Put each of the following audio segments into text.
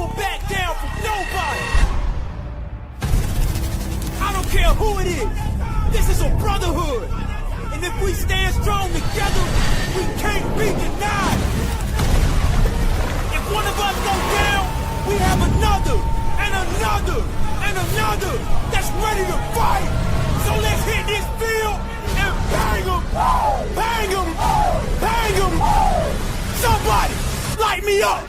never back down from nobody. I don't care who it is. This is a brotherhood. And if we stand strong together, we can't be denied. If one of us goes down, we have another, and another, and another that's ready to fight. So let's hit this field and bang them, bang them, bang them. Somebody light me up.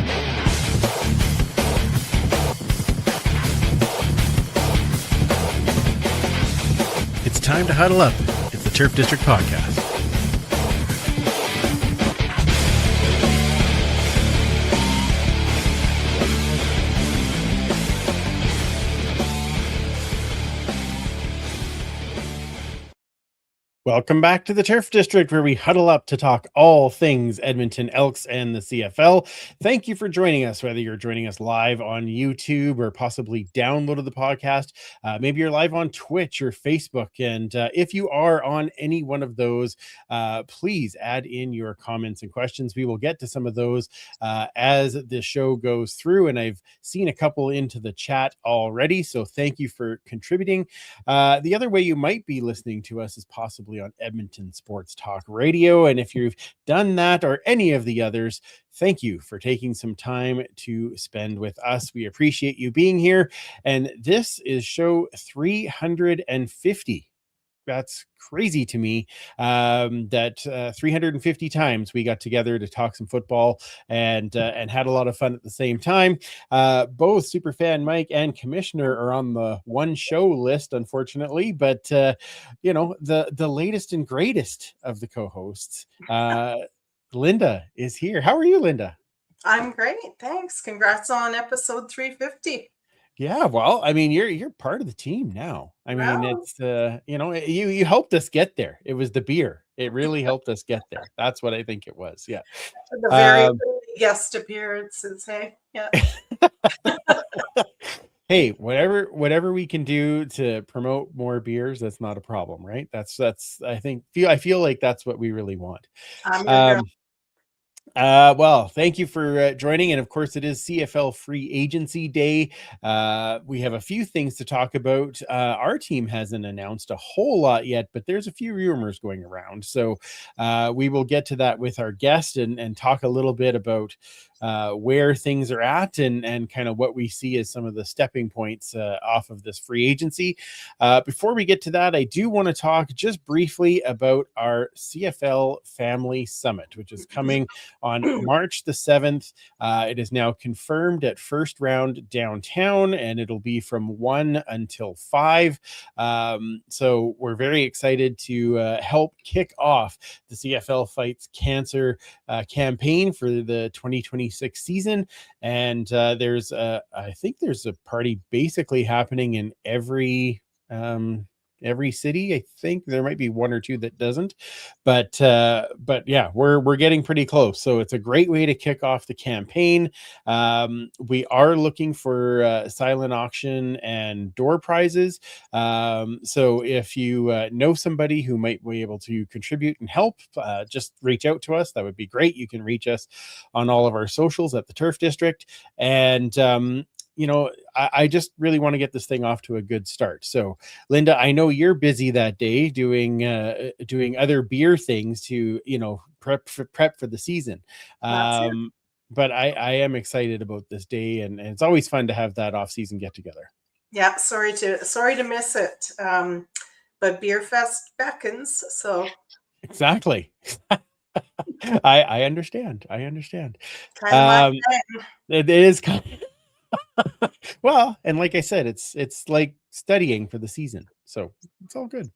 It's time to huddle up. It's the Turf District Podcast. Welcome back to the Turf District, where we huddle up to talk all things Edmonton Elks and the CFL. Thank you for joining us, whether you're joining us live on YouTube or possibly downloaded the podcast. Maybe you're live on Twitch or Facebook. And if you are on any one of those, please add in your comments and questions. We will get to some of those as the show goes through. And I've seen a couple into the chat already, so thank you for contributing. The other way you might be listening to us is possibly on Edmonton Sports Talk Radio. And if you've done that or any of the others, thank you for taking some time to spend with us. We appreciate you being here. And this is show 350. That's crazy to me that 350 times we got together to talk some football and had a lot of fun at the same time. Both Superfan Mike and Commissioner are on the one show list, unfortunately, but you know, the latest and greatest of the co-hosts, Linda, is here. How are you, Linda? I'm great, thanks. Congrats on episode 350. Yeah, well, I mean, you're part of the team now. I mean, Wow. it's you know, you helped us get there. It was the beer. It really helped us get there. That's what I think it was. Yeah. The very early guest appearances, hey? Yeah. Hey, whatever we can do to promote more beers, that's not a problem, right? That's I feel like that's what we really want. I'm your girl. Well, thank you for joining. And of course, it is CFL Free Agency Day. We have a few things to talk about. Our team hasn't announced a whole lot yet, but there's a few rumors going around. So we will get to that with our guest and talk a little bit about where things are at and kind of what we see as some of the stepping points off of this free agency. Before we get to that, I do want to talk just briefly about our CFL Family Summit, which is coming on March the 7th. It is now confirmed at First Round downtown, and it'll be from 1 until 5. So we're very excited to help kick off the CFL Fights Cancer campaign for the 2026 season. And I think there's a party basically happening in every city. I think there might be one or two that doesn't, but yeah, we're getting pretty close. So it's a great way to kick off the campaign. We are looking for silent auction and door prizes. So if you know somebody who might be able to contribute and help, just reach out to us. That would be great. You can reach us on all of our socials at the Turf District. And you know, I just really want to get this thing off to a good start. So, Linda, I know you're busy that day doing other beer things to, you know, prep for the season. But I am excited about this day, and it's always fun to have that off-season get together. Yeah, sorry to miss it. But Beer Fest beckons, so exactly. I understand. Kind of my thing. It is kind of well, and like I said, it's like studying for the season, so it's all good.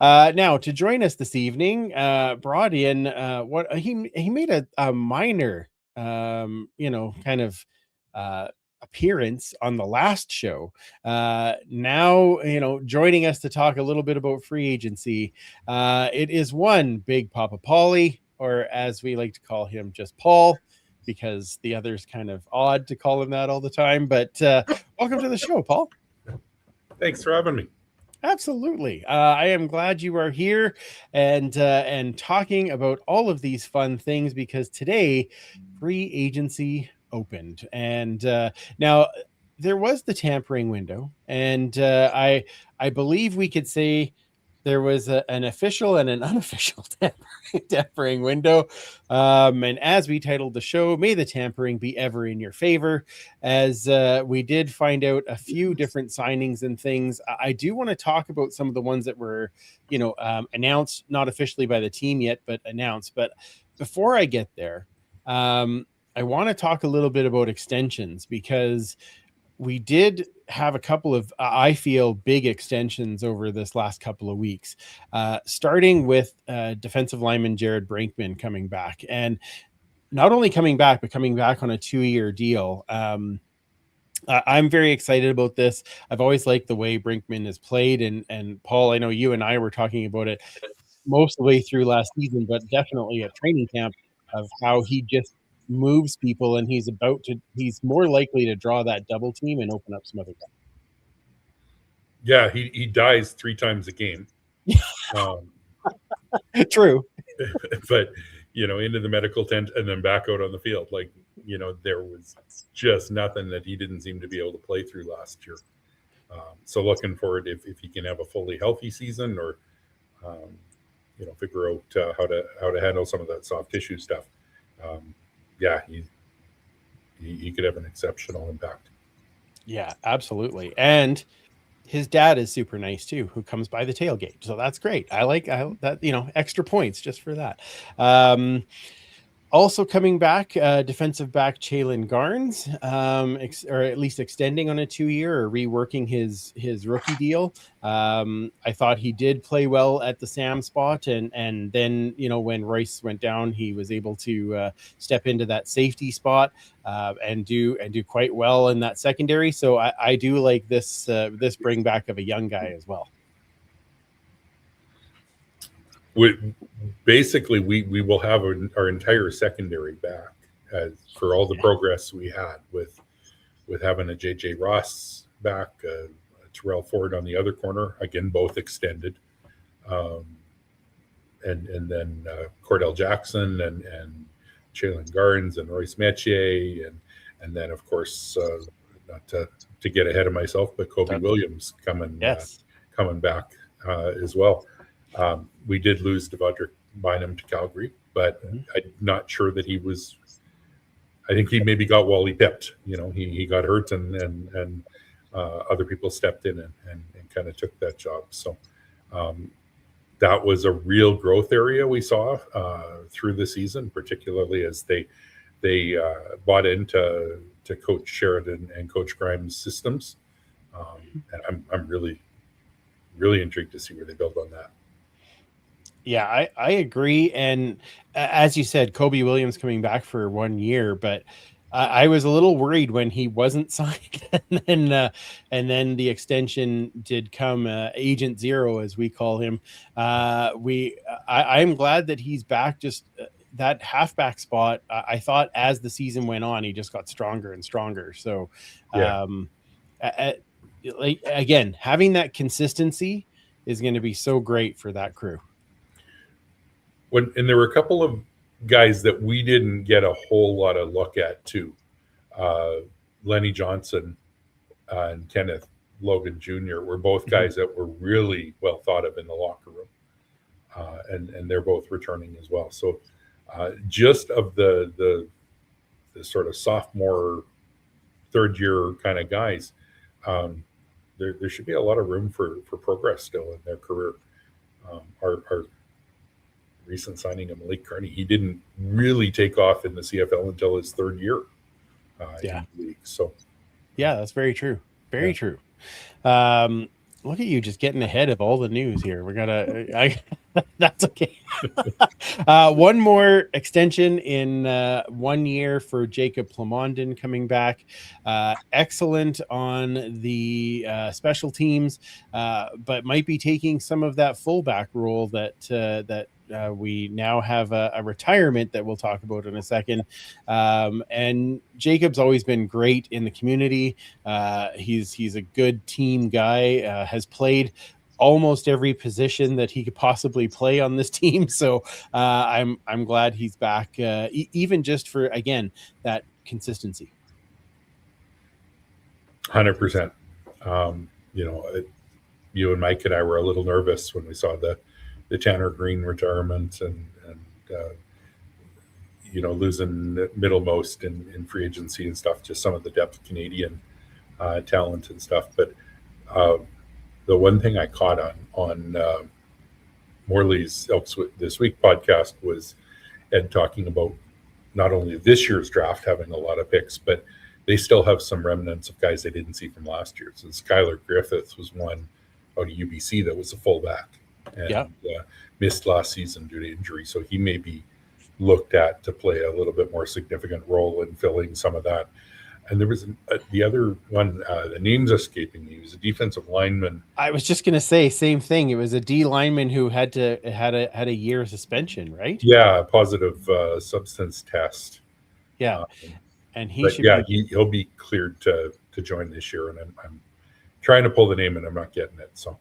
Now to join us this evening, brought in what he made a minor you know, kind of appearance on the last show. Now, you know, joining us to talk a little bit about free agency. It is one Big Papa Paulie, or as we like to call him, just Paul, because the other's kind of odd to call him that all the time. But welcome to the show, Paul. Thanks for having me. Absolutely. I am glad you are here and talking about all of these fun things, because today free agency opened. And now there was the tampering window, and I believe we could say there was an official and an unofficial tampering window. And as we titled the show, may the tampering be ever in your favor, as we did find out a few different signings and things. I do want to talk about some of the ones that were, announced, not officially by the team yet, but announced. But before I get there, I want to talk a little bit about extensions, because we did have a couple of, I feel, big extensions over this last couple of weeks, starting with defensive lineman Jared Brinkman coming back. And not only coming back, but coming back on a 2-year deal. I'm very excited about this. I've always liked the way Brinkman has played. And Paul, I know you and I were talking about it most of the way through last season, but definitely at training camp, of how he just moves people, and he's more likely to draw that double team and open up some other guys. Yeah, he dies 3 times a game. True. But, into the medical tent and then back out on the field. Like, there was just nothing that he didn't seem to be able to play through last year. So looking forward if he can have a fully healthy season, or, figure out how to handle some of that soft tissue stuff. Yeah, he could have an exceptional impact. Yeah, absolutely. And his dad is super nice too, who comes by the tailgate. So that's great. I like that, extra points just for that. Also coming back, defensive back Chalon Garnes, or at least extending on a 2-year, or reworking his rookie deal. I thought he did play well at the Sam spot, and then when Royce went down, he was able to step into that safety spot and do quite well in that secondary. So I do like this bring back of a young guy as well. Basically, we will have our entire secondary back for all the progress we had with having a JJ Ross back, Terrell Ford on the other corner, again, both extended, and then Cordell Jackson and Chalon Garnes and Royce Metier, and then of course, not to get ahead of myself, but Kobe Williams coming back as well. We did lose Devondre Bynum to Calgary, but I'm not sure that he was. I think he maybe got Wally pipped. He got hurt, and other people stepped in and kind of took that job. So that was a real growth area we saw through the season, particularly as they bought into Coach Sheridan and Coach Grimes' systems. And I'm really, really intrigued to see where they build on that. Yeah, I agree. And as you said, Kobe Williams coming back for 1 year, but I was a little worried when he wasn't signed, and then the extension did come, Agent Zero, as we call him. I'm glad that he's back. Just that halfback spot, I thought as the season went on, he just got stronger and stronger. So, again, having that consistency is going to be so great for that crew. And there were a couple of guys that we didn't get a whole lot of look at too. Lenny Johnson and Kenneth Logan Jr. were both guys that were really well thought of in the locker room, and they're both returning as well. So just of the sort of sophomore, third year kind of guys, there should be a lot of room for progress still in their career. Our recent signing of Malik Kearney, he didn't really take off in the CFL until his third year in the league. So, yeah, that's very true. Very true. Look at you just getting ahead of all the news here. We're gonna, that's okay. One more extension in 1 year for Jacob Plamondon coming back. Excellent on the special teams, but might be taking some of that fullback role that we now have a retirement that we'll talk about in a second. And Jacob's always been great in the community. He's a good team guy, has played almost every position that he could possibly play on this team. So I'm glad he's back, even just for, again, that consistency. 100%. You and Mike and I were a little nervous when we saw the Tanner Green retirement and losing middlemost in free agency and stuff, just some of the depth of Canadian talent and stuff. But the one thing I caught on Morley's Elks This Week podcast was Ed talking about not only this year's draft having a lot of picks, but they still have some remnants of guys they didn't see from last year. So Skylar Griffiths was one out of UBC that was a fullback and missed last season due to injury. So he may be looked at to play a little bit more significant role in filling some of that. And there was the other one, the name's escaping me. He was a defensive lineman. I was just going to say same thing. It was a D lineman who had a year suspension, right? Yeah, a positive substance test. Yeah, and he'll be cleared to join this year. And I'm trying to pull the name, and I'm not getting it. So.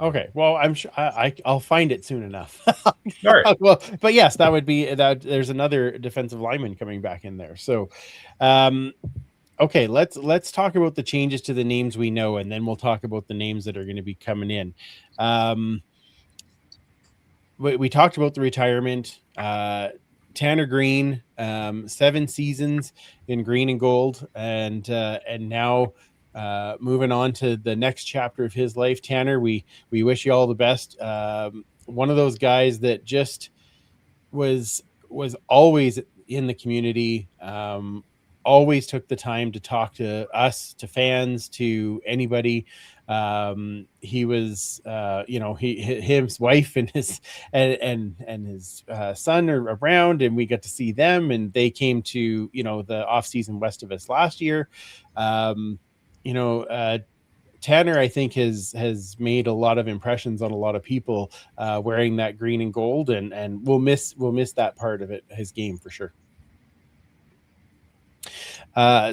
Okay, well, I'm sure I'll find it soon enough. All right. Well, but yes, that would be that. There's another defensive lineman coming back in there. So, okay, let's talk about the changes to the names we know, and then we'll talk about the names that are going to be coming in. We talked about the retirement. Tanner Green, 7 seasons in green and gold, and now moving on to the next chapter of his life. Tanner, we wish you all the best. One of those guys that just was always in the community, always took the time to talk to us, to fans, to anybody. He was, his wife and his son are around, and we got to see them, and they came to, the off season west of us last year. Tanner, I think, has made a lot of impressions on a lot of people, wearing that green and gold, and we'll miss that part of it, his game, for sure.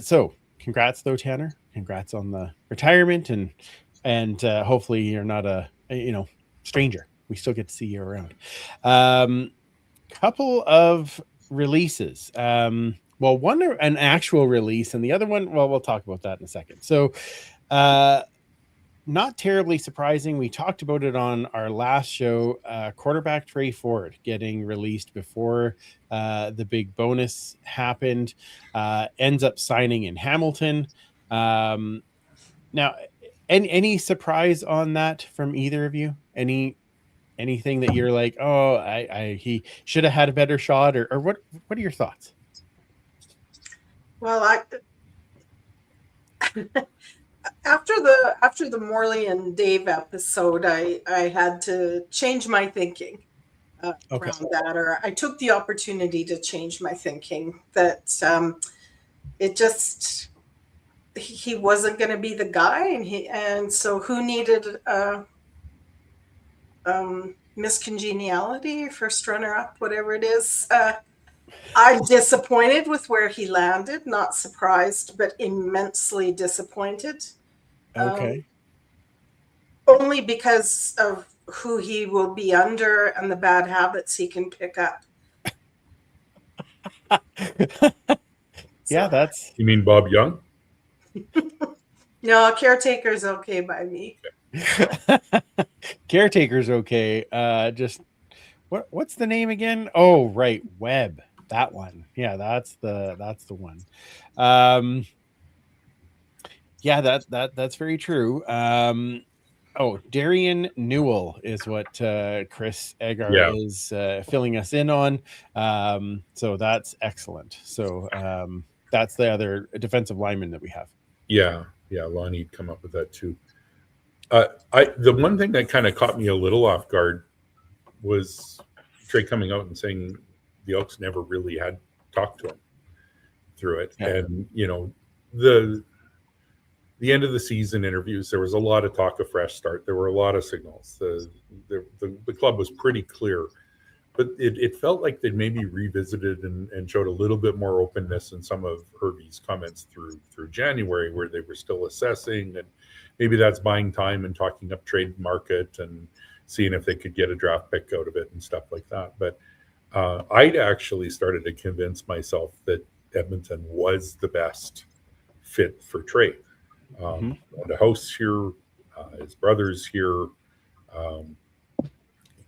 So congrats though, Tanner. Congrats on the retirement, and hopefully you're not a stranger. We still get to see you around. Couple of releases. Well, one an actual release, and the other one, well, we'll talk about that in a second. So, not terribly surprising. We talked about it on our last show. Quarterback Trey Ford getting released before the big bonus happened. Ends up signing in Hamilton. Now, any surprise on that from either of you? Anything that you're like, oh, he should have had a better shot, or what are your thoughts? Well, after the Morley and Dave episode, I had to change my thinking around that, or I took the opportunity to change my thinking that he wasn't going to be the guy, and so who needed miscongeniality, first runner up, whatever it is. I'm disappointed with where he landed, not surprised, but immensely disappointed. Okay. Only because of who he will be under and the bad habits he can pick up. Yeah, that's... You mean Bob Young? No, caretaker's okay by me. Caretaker's okay. Just what's the name again? Oh, right, Webb. That one. Yeah, that's the one. Yeah, that's very true. Darian Newell is what Chris Egar is filling us in on. So that's excellent. So that's the other defensive lineman that we have. Yeah, Lonnie'd come up with that too. The one thing that kind of caught me a little off guard was Trey coming out and saying the Elks never really had talked to him through it. Yeah. And, the end of the season interviews, there was a lot of talk of fresh start. There were a lot of signals. The club was pretty clear but it felt like they maybe revisited and showed a little bit more openness in some of Hervey's comments through January, where they were still assessing, and maybe that's buying time and talking up trade market and seeing if they could get a draft pick out of it and stuff like that. But I'd actually started to convince myself that Edmonton was the best fit for Trey. The house here, his brother's here.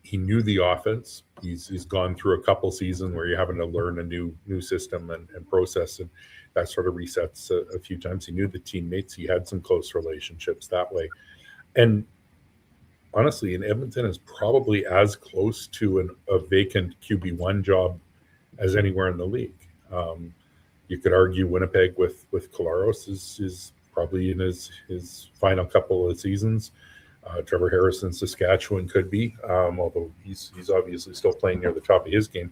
He knew the offense. He's gone through a couple seasons where you're having to learn a new system and process, and that sort of resets a few times. He knew the teammates. He had some close relationships that way. And honestly, in Edmonton is probably as close to a vacant QB1 job as anywhere in the league. You could argue Winnipeg with Kolaros is probably in his final couple of seasons. Trevor Harris in Saskatchewan could be, although he's obviously still playing near the top of his game.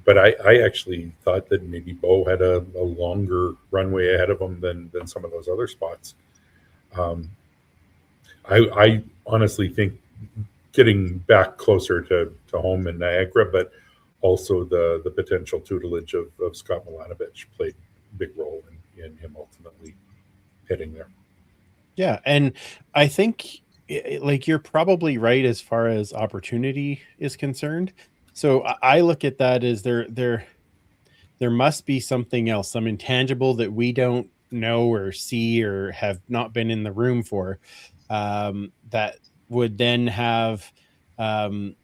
But I actually thought that maybe Bo had a longer runway ahead of him than some of those other spots. I honestly think getting back closer to home in Niagara, but also the potential tutelage of Scott Milanovich played a big role in him ultimately hitting there. Yeah, and I think like you're probably right as far as opportunity is concerned. So I look at that as there must be something else, some intangible that we don't know or see or have not been in the room for, that would then have Killam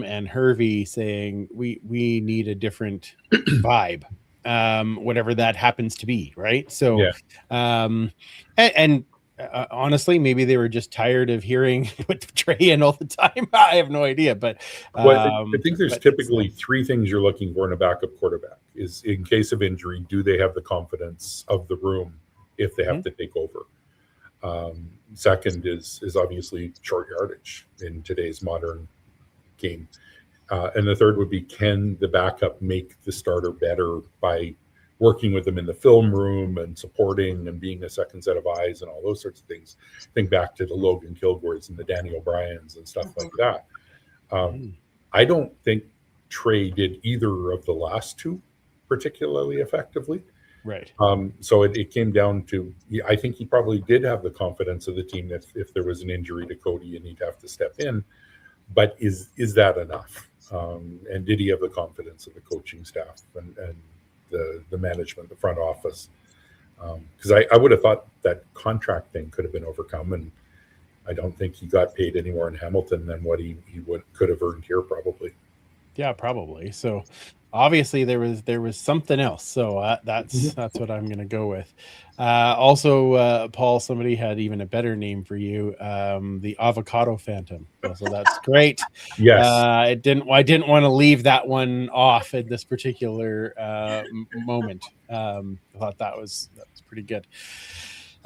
and Hervey saying we need a different vibe, whatever that happens to be, right? So and honestly, maybe they were just tired of hearing put Trey in all the time. I have no idea, but I think there's typically three things you're looking for in a backup quarterback: is in case of injury, do they have the confidence of the room if they have to take over? Second is obviously short yardage in today's modern game, and the third would be, can the backup make the starter better by working with them in the film room and supporting and being a second set of eyes and all those sorts of things. Think back to the Logan Kilgores and the Danny O'Briens and stuff like that. I don't think Trey did either of the last two particularly effectively. Right. So it came down to, I think he probably did have the confidence of the team that if there was an injury to Cody and he'd have to step in, but is that enough? And did he have the confidence of the coaching staff and the management, the front office? Because I would have thought that contract thing could have been overcome, and I don't think he got paid any more in Hamilton than what he could have earned here, probably. Yeah, probably. So obviously there was something else. So that's what I'm going to go with. Also, Paul, somebody had even a better name for you, the Avocado Phantom. So that's great. Yes. I didn't want to leave that one off at this particular moment. I thought that was pretty good.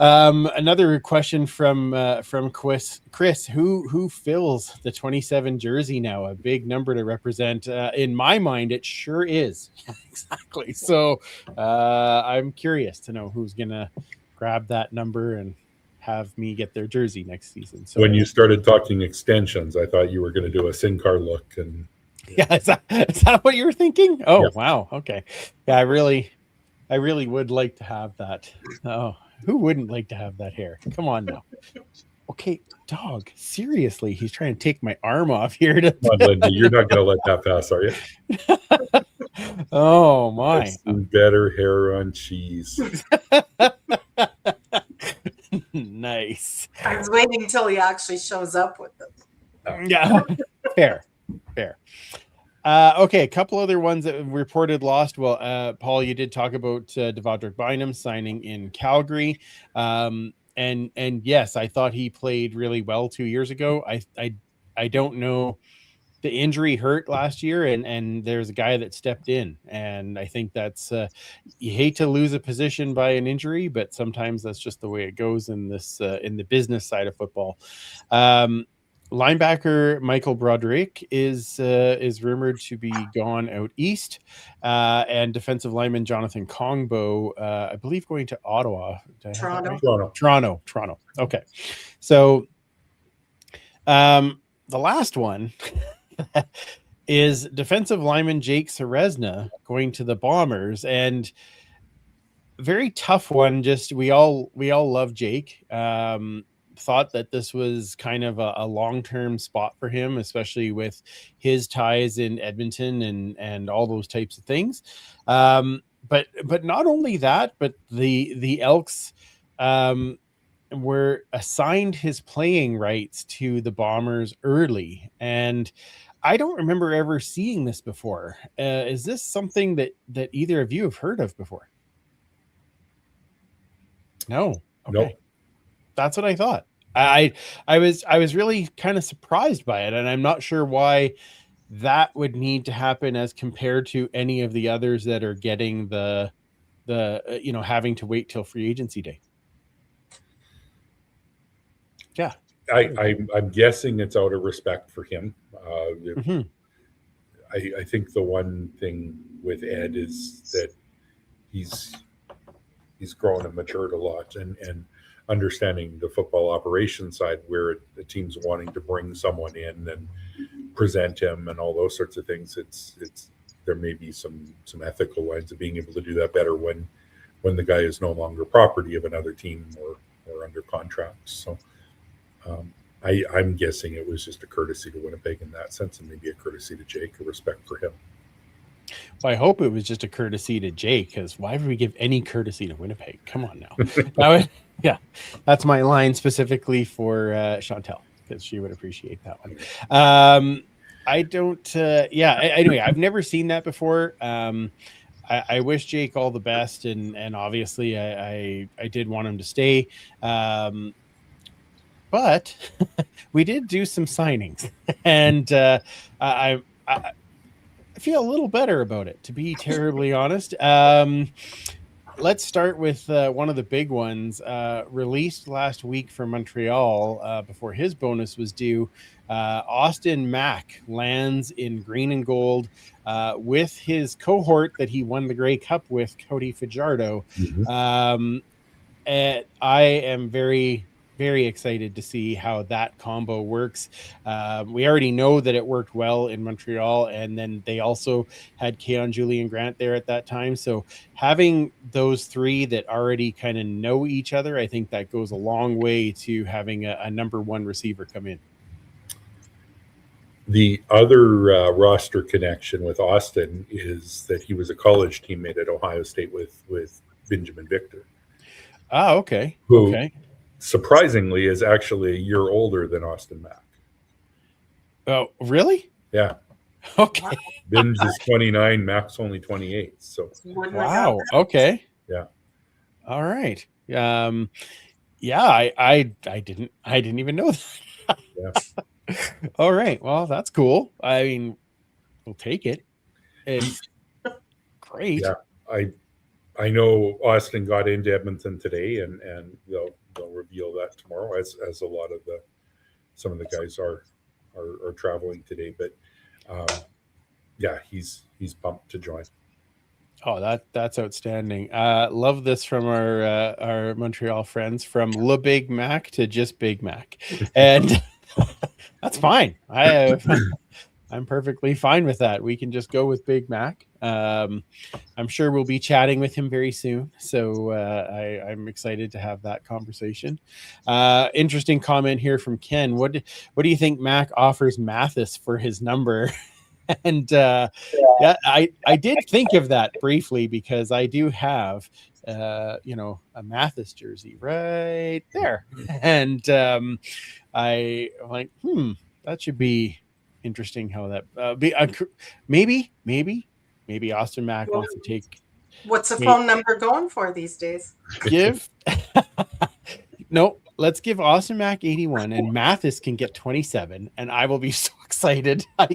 Another question from Chris, who fills the 27 jersey now? A big number to represent. In my mind, it sure is. Exactly. So I'm curious to know who's gonna grab that number and have me get their jersey next season. So when you started talking extensions, I thought you were going to do a Sincar look. And yeah, is that what you were thinking? Oh, yeah. Wow. Okay. Yeah, I really would like to have that. Oh. Who wouldn't like to have that hair? Come on now. Okay, dog. Seriously, he's trying to take my arm off here. Come on, Lindy, you're not going to let that pass, are you? Oh my! That's some better hair on cheese. Nice. I was waiting until he actually shows up with them. Yeah, fair. Okay, a couple other ones that reported lost. Well, Paul, you did talk about Devondrick Bynum signing in Calgary, and yes, I thought he played really well 2 years ago. I don't know, the injury hurt last year, and there's a guy that stepped in, and I think that's you hate to lose a position by an injury, but sometimes that's just the way it goes in this in the business side of football. Linebacker Michael Broderick is rumored to be gone out east, and defensive lineman Jonathan Kongbo, I believe, going to Ottawa. Toronto. Okay, so the last one is defensive lineman Jake Ceresna going to the Bombers, and very tough one. Just we all love Jake. Thought that this was kind of a long-term spot for him, especially with his ties in Edmonton and all those types of things. But not only that, but the Elks were assigned his playing rights to the Bombers early, and I don't remember ever seeing this before. Is this something that either of you have heard of before? No. Okay. Nope. That's what I thought. I was really kind of surprised by it, and I'm not sure why that would need to happen as compared to any of the others that are getting the having to wait till free agency day. Yeah. I'm guessing it's out of respect for him. Mm-hmm. I think the one thing with Ed is that he's grown and matured a lot, and understanding the football operation side, where the team's wanting to bring someone in and present him and all those sorts of things. It's there may be some ethical lines of being able to do that better when the guy is no longer property of another team or under contract. So I'm guessing it was just a courtesy to Winnipeg in that sense, and maybe a courtesy to Jake, a respect for him. Well, I hope it was just a courtesy to Jake, because why would we give any courtesy to Winnipeg? Come on now. Yeah, that's my line specifically for Chantel, because she would appreciate that one. I don't. Anyway, I've never seen that before. I wish Jake all the best, and obviously I did want him to stay. But we did do some signings, and I feel a little better about it, to be terribly honest. Let's start with one of the big ones, released last week from Montreal before his bonus was due. Austin Mack lands in green and gold with his cohort that he won the Grey Cup with, Cody Fajardo. Mm-hmm. And I am very, very excited to see how that combo works. We already know that it worked well in Montreal, and then they also had Keon Julian Grant there at that time. So having those three that already kind of know each other, I think that goes a long way to having a number one receiver come in. The other roster connection with Austin is that he was a college teammate at Ohio State with Benjamin Victor. Ah, okay. Who, okay. surprisingly, is actually a year older than Austin Mack. Oh, really? Yeah. Okay. Benj is 29, Mack's only 28. So wow. Okay. Yeah. All right. Yeah, I didn't even know that. Yeah. All right. Well, that's cool. I mean, we'll take it. It's great. Yeah. I know Austin got into Edmonton today, and they'll reveal that tomorrow, as a lot of some of the guys are traveling today. But yeah, he's pumped to join. Oh, that's outstanding. Love this from our Montreal friends, from Le Big Mac to just Big Mac, and that's fine. I'm perfectly fine with that. We can just go with Big Mac. I'm sure we'll be chatting with him very soon, so I'm excited to have that conversation. Interesting comment here from Ken. What do you think Mac offers Mathis for his number? And yeah, I did think of that briefly, because I do have a Mathis jersey right there, and I like that should be interesting how that be maybe Austin Mack wants to take. What's the phone number going for these days? Let's give Austin Mack 81 and Mathis can get 27, and I will be so excited. I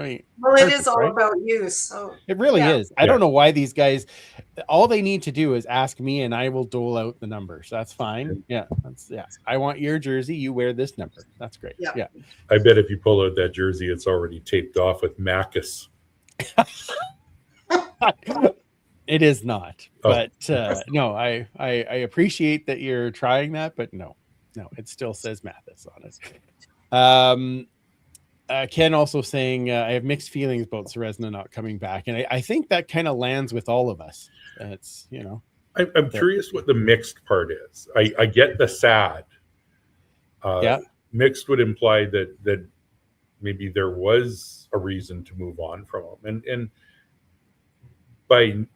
mean, well, it is all about you, so it really is. I don't know why these guys, all they need to do is ask me and I will dole out the numbers. That's fine. Yeah. I want your jersey. You wear this number. That's great. Yeah. I bet if you pull out that jersey, it's already taped off with Macus. It is not, but no, I appreciate that you're trying that, but no, it still says Mathis on it. Ken also saying, I have mixed feelings about Serezna not coming back. And I think that kind of lands with all of us. It's, I'm curious what the mixed part is. I get the sad. Yeah. Mixed would imply that maybe there was a reason to move on from him. And by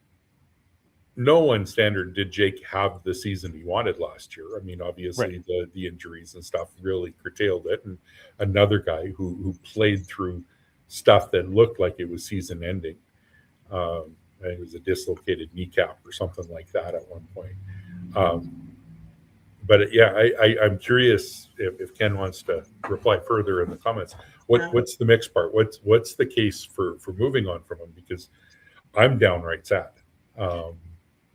no one's standard did Jake have the season he wanted last year. I mean, obviously the injuries and stuff really curtailed it. And another guy who played through stuff that looked like it was season ending. I think it was a dislocated kneecap or something like that at one point. But yeah, I'm curious if Ken wants to reply further in the comments. What's the mixed part? What's the case for moving on from him? Because I'm downright sad.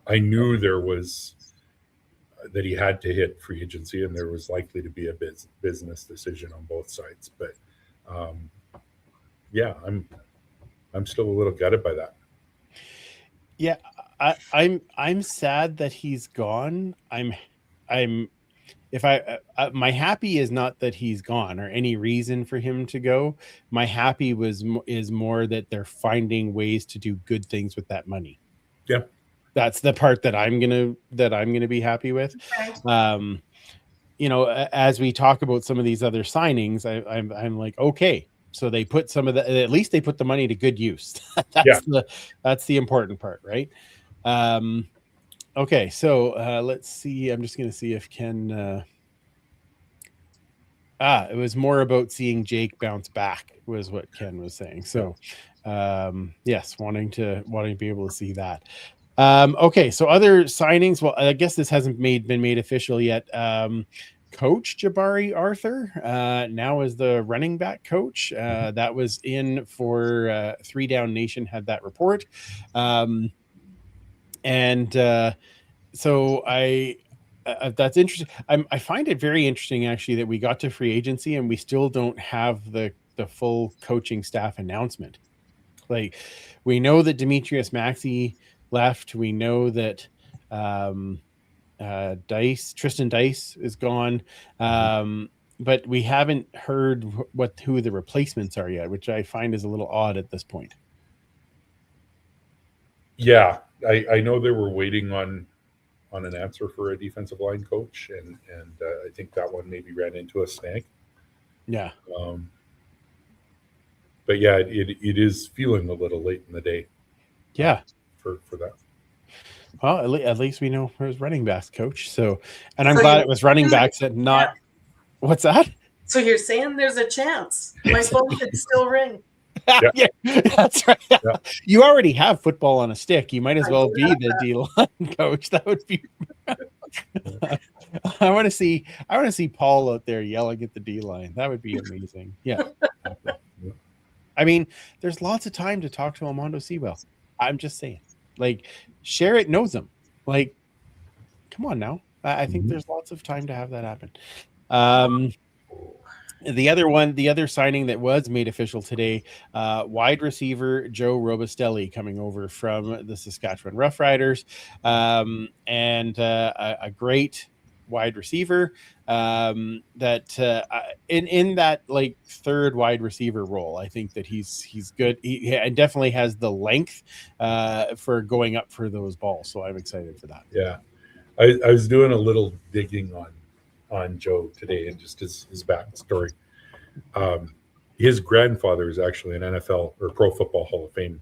I knew there was that he had to hit free agency, and there was likely to be a business decision on both sides. But yeah, I'm still a little gutted by that. Yeah, I'm sad that he's gone. My happy is not that he's gone or any reason for him to go. My happy is more that they're finding ways to do good things with that money. Yeah, that's the part that I'm gonna be happy with. Okay. As we talk about some of these other signings, I'm like, okay, so they put some of the, at least they put the money to good use. That's the important part, right? Okay, so let's see. I'm just going to see if Ken. It was more about seeing Jake bounce back, was what Ken was saying. So, yes, wanting to be able to see that. Okay, so other signings. Well, I guess this hasn't been made official yet. Coach Jabari Arthur now is the running back coach. That was in for 3 Down Nation had that report. So that's interesting. I find it very interesting actually that we got to free agency and we still don't have the full coaching staff announcement. Like, we know that Demetrius Maxey left. We know that Tristan Dice is gone. But we haven't heard who the replacements are yet, which I find is a little odd at this point. Yeah, I know they were waiting on an answer for a defensive line coach, and I think that one maybe ran into a snag. Yeah. But yeah, it is feeling a little late in the day. Yeah. For that. Well, at least we know who's running backs coach. So, and I'm glad it was running backs and not. Yeah. What's that? So you're saying there's a chance my phone could still ring. Yeah, that's right. Yeah. You already have football on a stick. You might as well be the D-line coach. That would be. I want to see Paul out there yelling at the D-line. That would be amazing. Yeah. I mean, there's lots of time to talk to Armando Sewell. I'm just saying, like, Sherritt knows him. Like, come on now. I think there's lots of time to have that happen. The other signing that was made official today, wide receiver Joe Robustelli coming over from the Saskatchewan Roughriders, and a great wide receiver that in that like third wide receiver role. I think that he's good. He definitely has the length for going up for those balls. So I'm excited for that. Yeah, I was doing a little digging on Joe today and just his backstory. His grandfather is actually an NFL or Pro Football Hall of Fame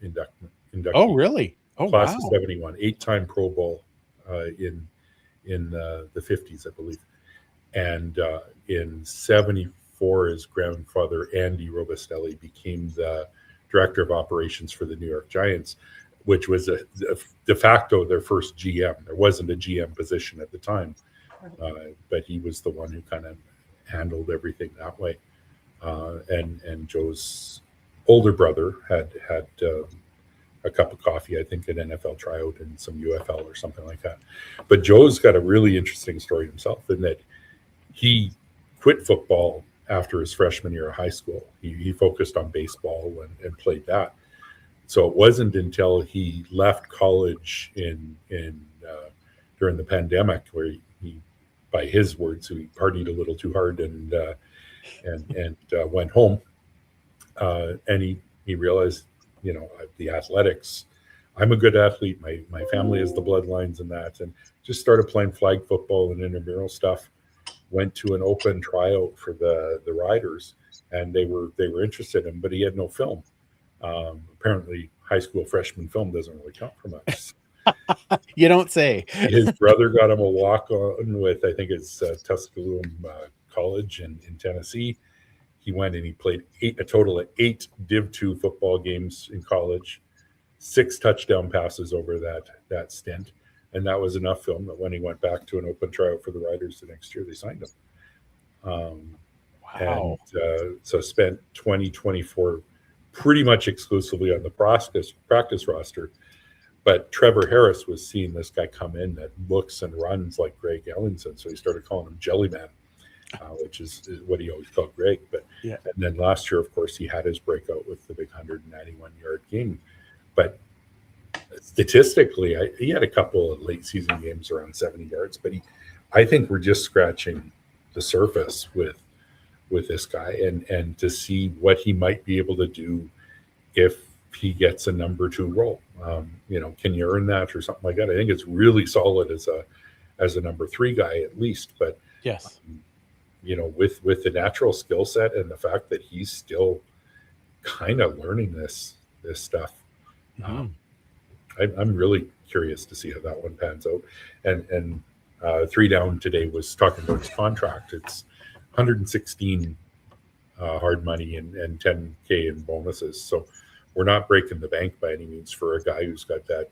inductee. Oh, really? Oh, class wow. of 71, 8-time Pro Bowl in the 50s, I believe. And in 74, his grandfather, Andy Robustelli, became the director of operations for the New York Giants, which was a de facto their first GM. There wasn't a GM position at the time, but he was the one who kind of handled everything that way. And Joe's older brother had a cup of coffee, I think, at NFL tryout and some UFL or something like that. But Joe's got a really interesting story himself in that he quit football after his freshman year of high school. He focused on baseball and played that. So it wasn't until he left college during the pandemic where he, by his words, he partied a little too hard and went home And he realized, the athletics. I'm a good athlete. My family has the bloodlines and that, and just started playing flag football and intramural stuff. Went to an open tryout for the Riders, and they were interested in him, but he had no film. Apparently, high school freshman film doesn't really count for much. You don't say. His brother got him a walk on with, I think it's Tuscaloosa College in Tennessee. He went and he played a total of 8 Div 2 football games in college, 6 touchdown passes over that stint. And that was enough film that when he went back to an open tryout for the Riders the next year, they signed him. Wow. And so spent 2024 pretty much exclusively on the practice roster. But Trevor Harris was seeing this guy come in that looks and runs like Greg Ellingson. So he started calling him Jellyman, which is what he always called Greg. But yeah. And then last year, of course, he had his breakout with the big 191-yard game. But statistically, he had a couple of late season games around 70 yards. But I think we're just scratching the surface with this guy, and to see what he might be able to do if he gets a number 2 role. Can you earn that or something like that? I think it's really solid as a number 3 guy at least. But yes, with the natural skill set and the fact that he's still kind of learning this stuff, I'm really curious to see how that one pans out. And 3 Down today was talking about his contract. It's 116 hard money and 10K in bonuses. So we're not breaking the bank by any means for a guy who's got that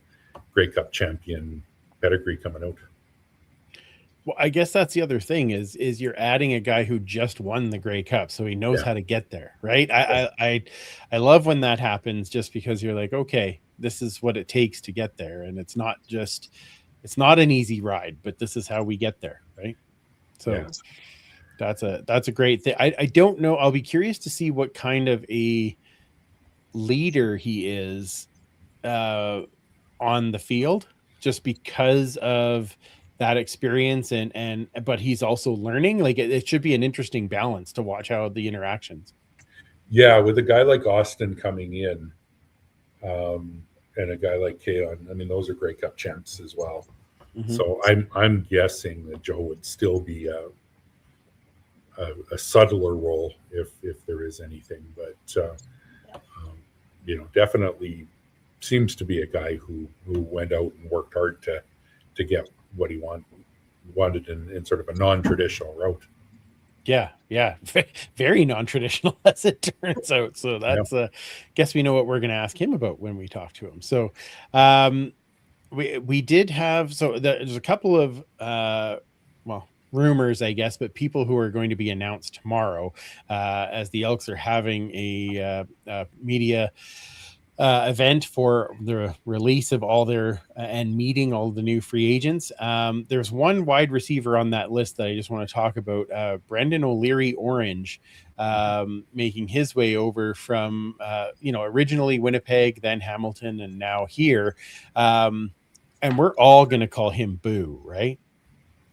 Grey Cup champion pedigree coming out. Well, I guess that's the other thing is you're adding a guy who just won the Grey Cup, so he knows how to get there, right? I love when that happens, just because you're like, okay, this is what it takes to get there, and it's not an easy ride, but this is how we get there, right? So that's a great thing. I don't know. I'll be curious to see what kind of a leader he is on the field, just because of that experience but he's also learning. Like it should be an interesting balance to watch how the interactions. Yeah, with a guy like Austin coming in, and a guy like Keon, I mean, those are Grey Cup champs as well. Mm-hmm. So I'm guessing that Joe would still be a subtler role if there is anything, but definitely seems to be a guy who went out and worked hard to get what he wanted in sort of a non-traditional route. Yeah, very non-traditional as it turns out. So that's guess we know what we're going to ask him about when we talk to him. So we did have, so there's a couple of rumors, I guess, but people who are going to be announced tomorrow, as the Elks are having a media event for the release of all their and meeting all the new free agents. There's one wide receiver on that list that I just want to talk about, Brendan O'Leary Orange, making his way over from originally Winnipeg, then Hamilton, and now here. And we're all going to call him Boo, right?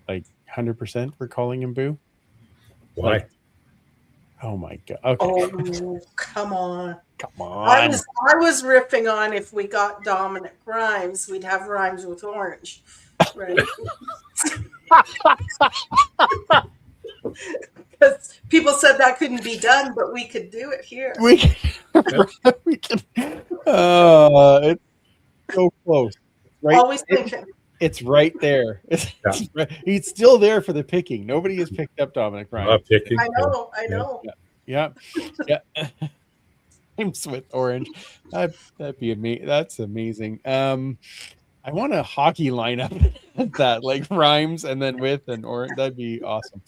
Like 100% we're calling him Boo. Why? Like, oh my God. Okay. Oh, come on. I was riffing on, if we got Dominic Rhymes, we'd have Rhymes with Orange, right? Because people said that couldn't be done, but we could do it here. We can. It's so close. Right? Always thinking. It's right there. He's still there for the picking. Nobody has picked up Dominic Rhymes. I know. Yeah. Rhymes with Orange. That'd be amazing. That's amazing. I want a hockey lineup that like Rhymes and then with and Orange. That'd be awesome.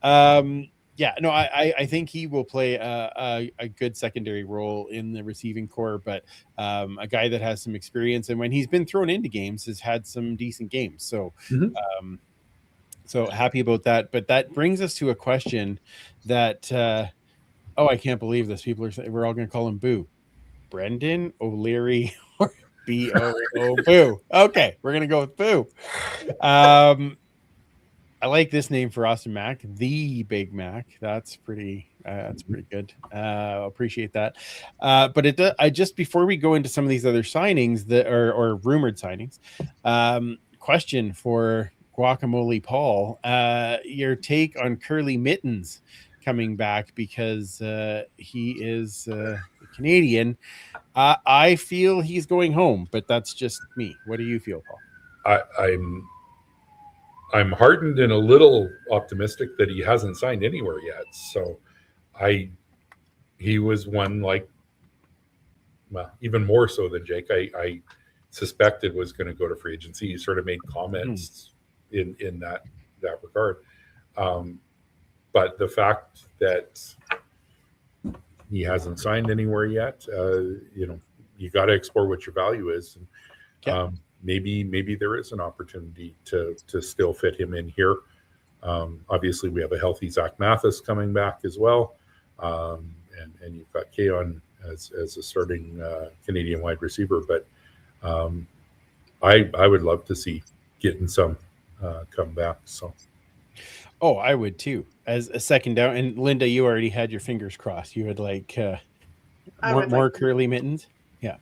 I think he will play a good secondary role in the receiving core, but a guy that has some experience, and when he's been thrown into games has had some decent games. So so happy about that. But that brings us to a question that I can't believe this. People are saying we're all going to call him Boo. Brendan O'Leary or B-O-O Boo. Okay, we're going to go with Boo. I like this name for Austin Mack, the Big Mac. That's pretty That's pretty good. Appreciate that. But I just before we go into some of these other signings that or rumored signings, question for Guacamole Paul, your take on Curly Mittens coming back because he is Canadian. I feel he's going home, but that's just me. What do you feel, Paul? I'm heartened and a little optimistic that he hasn't signed anywhere yet. So he was one like, well, even more so than Jake. I suspected was going to go to free agency. He sort of made comments in that regard. But the fact that he hasn't signed anywhere yet, you got to explore what your value is. And, maybe there is an opportunity to still fit him in here. Obviously, we have a healthy Zach Mathis coming back as well, and you've got Keon as a starting Canadian wide receiver. But I would love to see getting some come back. So. Oh, I would too. As a second down, and Linda, you already had your fingers crossed. You would like more Curly Mittens. Yeah.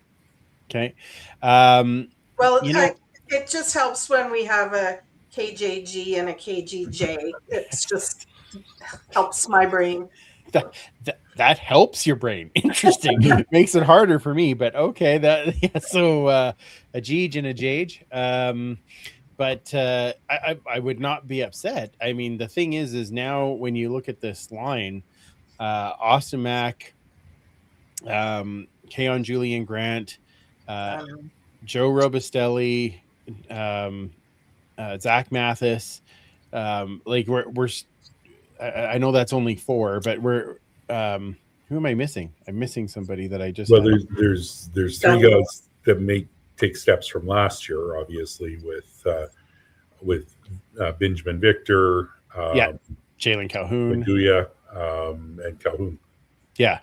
Okay. Well, it just helps when we have a KJG and a KGJ. It's just helps my brain. That helps your brain. Interesting. Makes it harder for me, but okay. So a Jeej and a Jage. But I would not be upset. I mean, the thing is now when you look at this line, Austin Mack, Keon Julian Grant, Joe Robustelli, Zach Mathis, like we're I know that's only 4, but we're who am I missing? I'm missing somebody that I just. Well, there's 3 guys that may take steps from last year, obviously with Benjamin Victor, Jalen Calhoun, Maguia, and Calhoun. Yeah,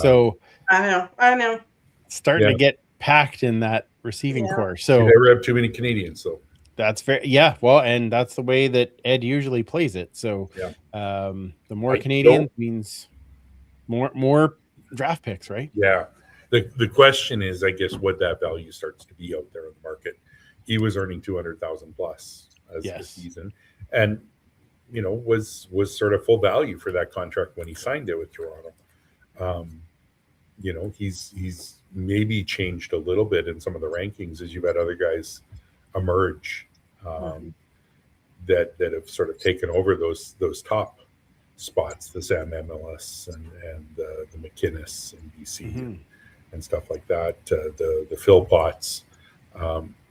so I know. Starting to get packed in that receiving core. So you never have too many Canadians, so that's fair. Yeah, well, and that's the way that Ed usually plays it. So the more Canadians means more draft picks, right? Yeah. The question is, I guess, what that value starts to be out there in the market. He was earning 200,000 plus as the season, and was sort of full value for that contract when he signed it with Toronto. He's maybe changed a little bit in some of the rankings as you've had other guys emerge that have sort of taken over those top spots, the Sam MLS and the McInnes and BC and stuff like that, the Phil Potts.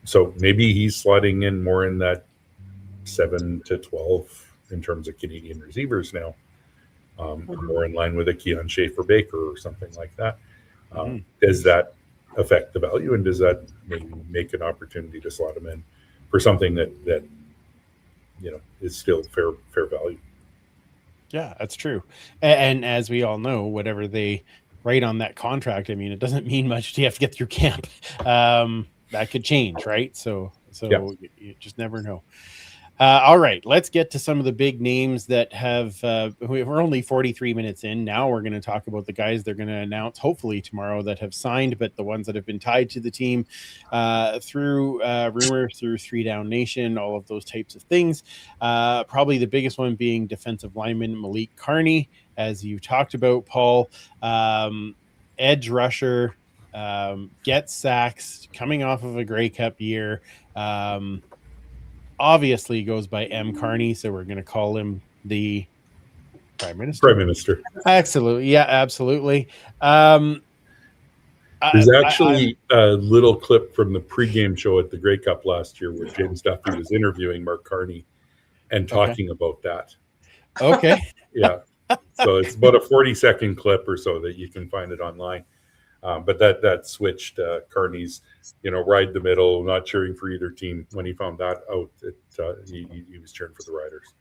So maybe he's slotting in more in that 7 to 12 in terms of Canadian receivers now, more in line with a Keon Schaefer-Baker or something like that. Does that affect the value, and does that maybe make an opportunity to slot him in for something that is still fair value? Yeah, that's true. And as we all know, whatever they write on that contract, I mean, it doesn't mean much. You have to get through camp. That could change, right? So you just never know. All right, let's get to some of the big names that have. We're only 43 minutes in. Now we're going to talk about the guys they're going to announce, hopefully tomorrow, that have signed, but the ones that have been tied to the team through rumors, through 3 Down Nation, all of those types of things. Probably the biggest one being defensive lineman Malik Carney, as you talked about, Paul. Edge rusher, gets sacks, coming off of a Grey Cup year. Obviously goes by M. Carney, so we're going to call him the Prime Minister. Absolutely. Yeah, absolutely. There's actually a little clip from the pregame show at the Grey Cup last year where James Duffy was interviewing Mark Carney and talking about that. Okay. Yeah. So it's about a 40-second clip or so that you can find it online. But that switched Carney's, ride the middle, not cheering for either team. When he found that out, he was cheering for the Riders.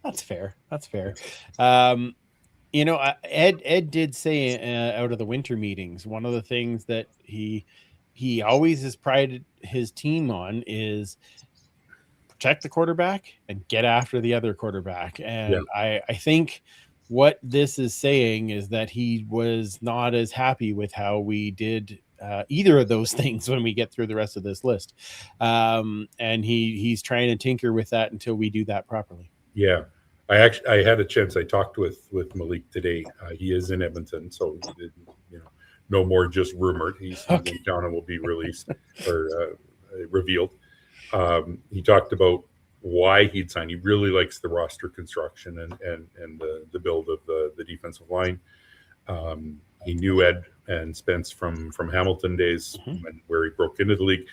That's fair. Ed did say out of the winter meetings, one of the things that he always has prided his team on is protect the quarterback and get after the other quarterback. And I think what this is saying is that he was not as happy with how we did either of those things when we get through the rest of this list. And he's trying to tinker with that until we do that properly. Yeah. I had a chance. I talked with Malik today. He is in Edmonton, so no more just rumored. He's in town and will be released or revealed. He talked about why he'd sign. He really likes the roster construction and the build of the defensive line. He knew Ed and Spence from Hamilton days where he broke into the league,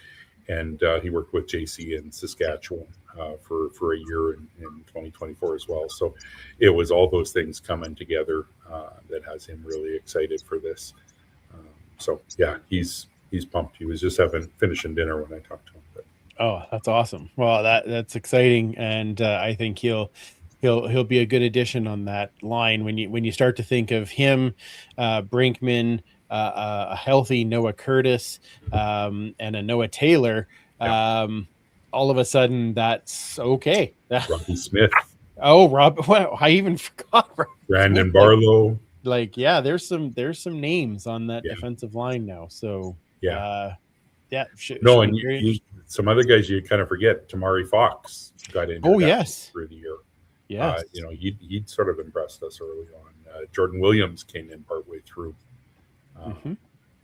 and he worked with JC in Saskatchewan for a year in 2024 as well. So it was all those things coming together that has him really excited for this. So yeah, he's pumped. He was just finishing dinner when I talked to him. But. Oh, that's awesome. Well, that's exciting, and I think he'll be a good addition on that line when you start to think of him, Brinkman, a healthy Noah Curtis, and a Noah Taylor. All of a sudden, that's okay. Robbie Smith. Oh, Rob! Well, I even forgot. Brandon Barlow. There's some names on that defensive line now. So some other guys you kind of forget. Tamari Fox got in. Through the year. Yeah, he'd sort of impressed us early on. Jordan Williams came in partway through.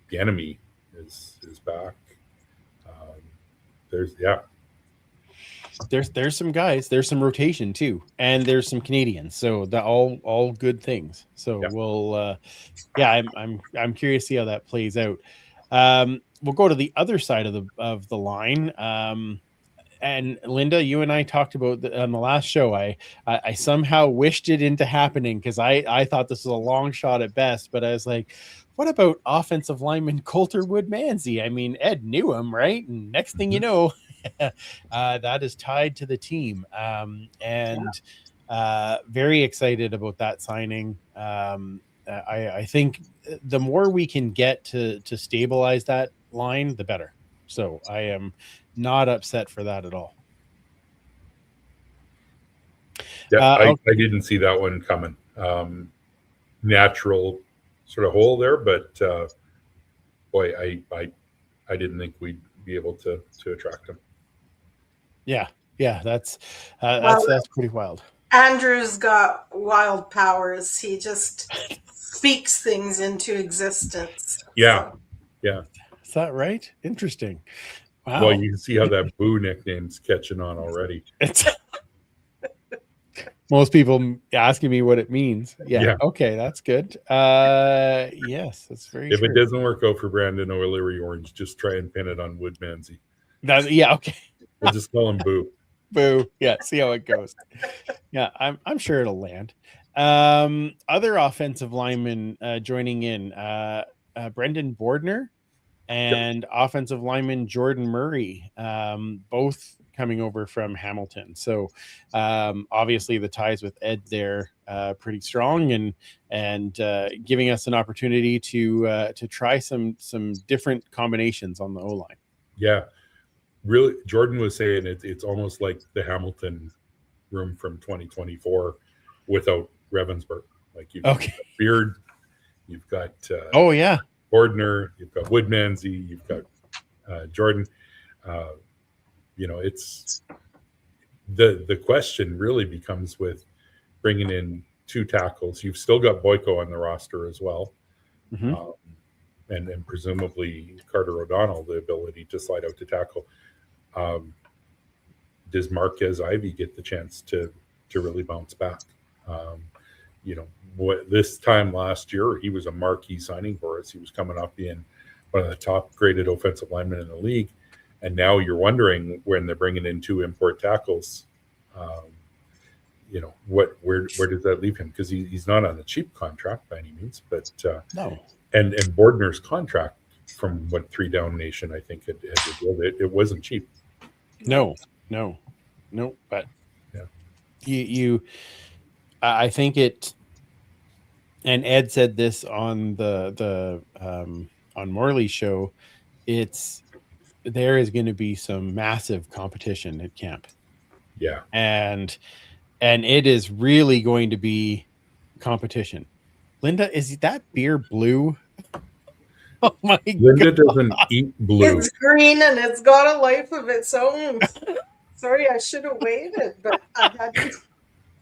The enemy is back. There's some guys. There's some rotation too, and there's some Canadians. So that all good things. So we'll I'm curious to see how that plays out. We'll go to the other side of the line. And Linda, you and I talked about on the last show. I somehow wished it into happening because I thought this was a long shot at best, but I was like, what about offensive lineman Coulter Woodmansey? I mean, Ed knew him, right? And next thing you know, that is tied to the team. Very excited about that signing. I think the more we can get to stabilize that line, the better. So I am not upset for that at all. I didn't see that one coming. Natural sort of hole there, but boy, I didn't think we'd be able to attract him. Yeah, that's pretty wild. Andrew's got wild powers. He just speaks things into existence. Yeah. Is that right? Interesting. Wow. Well, you can see how that Boo nickname's catching on already. Most people asking me what it means. Yeah. Okay, that's good. Yes, that's very If true. it doesn't work out for Brandon O'Leary Orange, just try and pin it on Woodmansey. Okay. We'll just call him Boo. Boo. Yeah, see how it goes. Yeah, I'm sure it'll land. Other offensive linemen joining in, Brendan Bordner and offensive lineman Jordan Murray, both coming over from Hamilton. So obviously the ties with Ed there pretty strong and giving us an opportunity to try some different combinations on the O-line. Yeah. Really, Jordan was saying it's almost like the Hamilton room from 2024 without Ravensburg. Like you've got Beard, you've got Bordner, you've got Woodmansey, you've got Jordan. It's the question really becomes with bringing in two tackles. You've still got Boyko on the roster as well, and presumably Carter O'Donnell the ability to slide out to tackle. Does Marquez Ivy get the chance to really bounce back? This time last year, he was a marquee signing for us. He was coming up being one of the top graded offensive linemen in the league. And now you're wondering when they're bringing in two import tackles, where does that leave him? Because he's not on a cheap contract by any means, but no. And Bordner's contract from what 3 Down Nation I think had revealed it wasn't cheap. No, but I think it. And Ed said this on the on Morley's show. There is going to be some massive competition at camp. Yeah. And it is really going to be competition. Linda, is that beer blue? Oh my Linda God. doesn't eat blue. It's green and it's got a life of its own. Sorry, I should have waited, but I had to.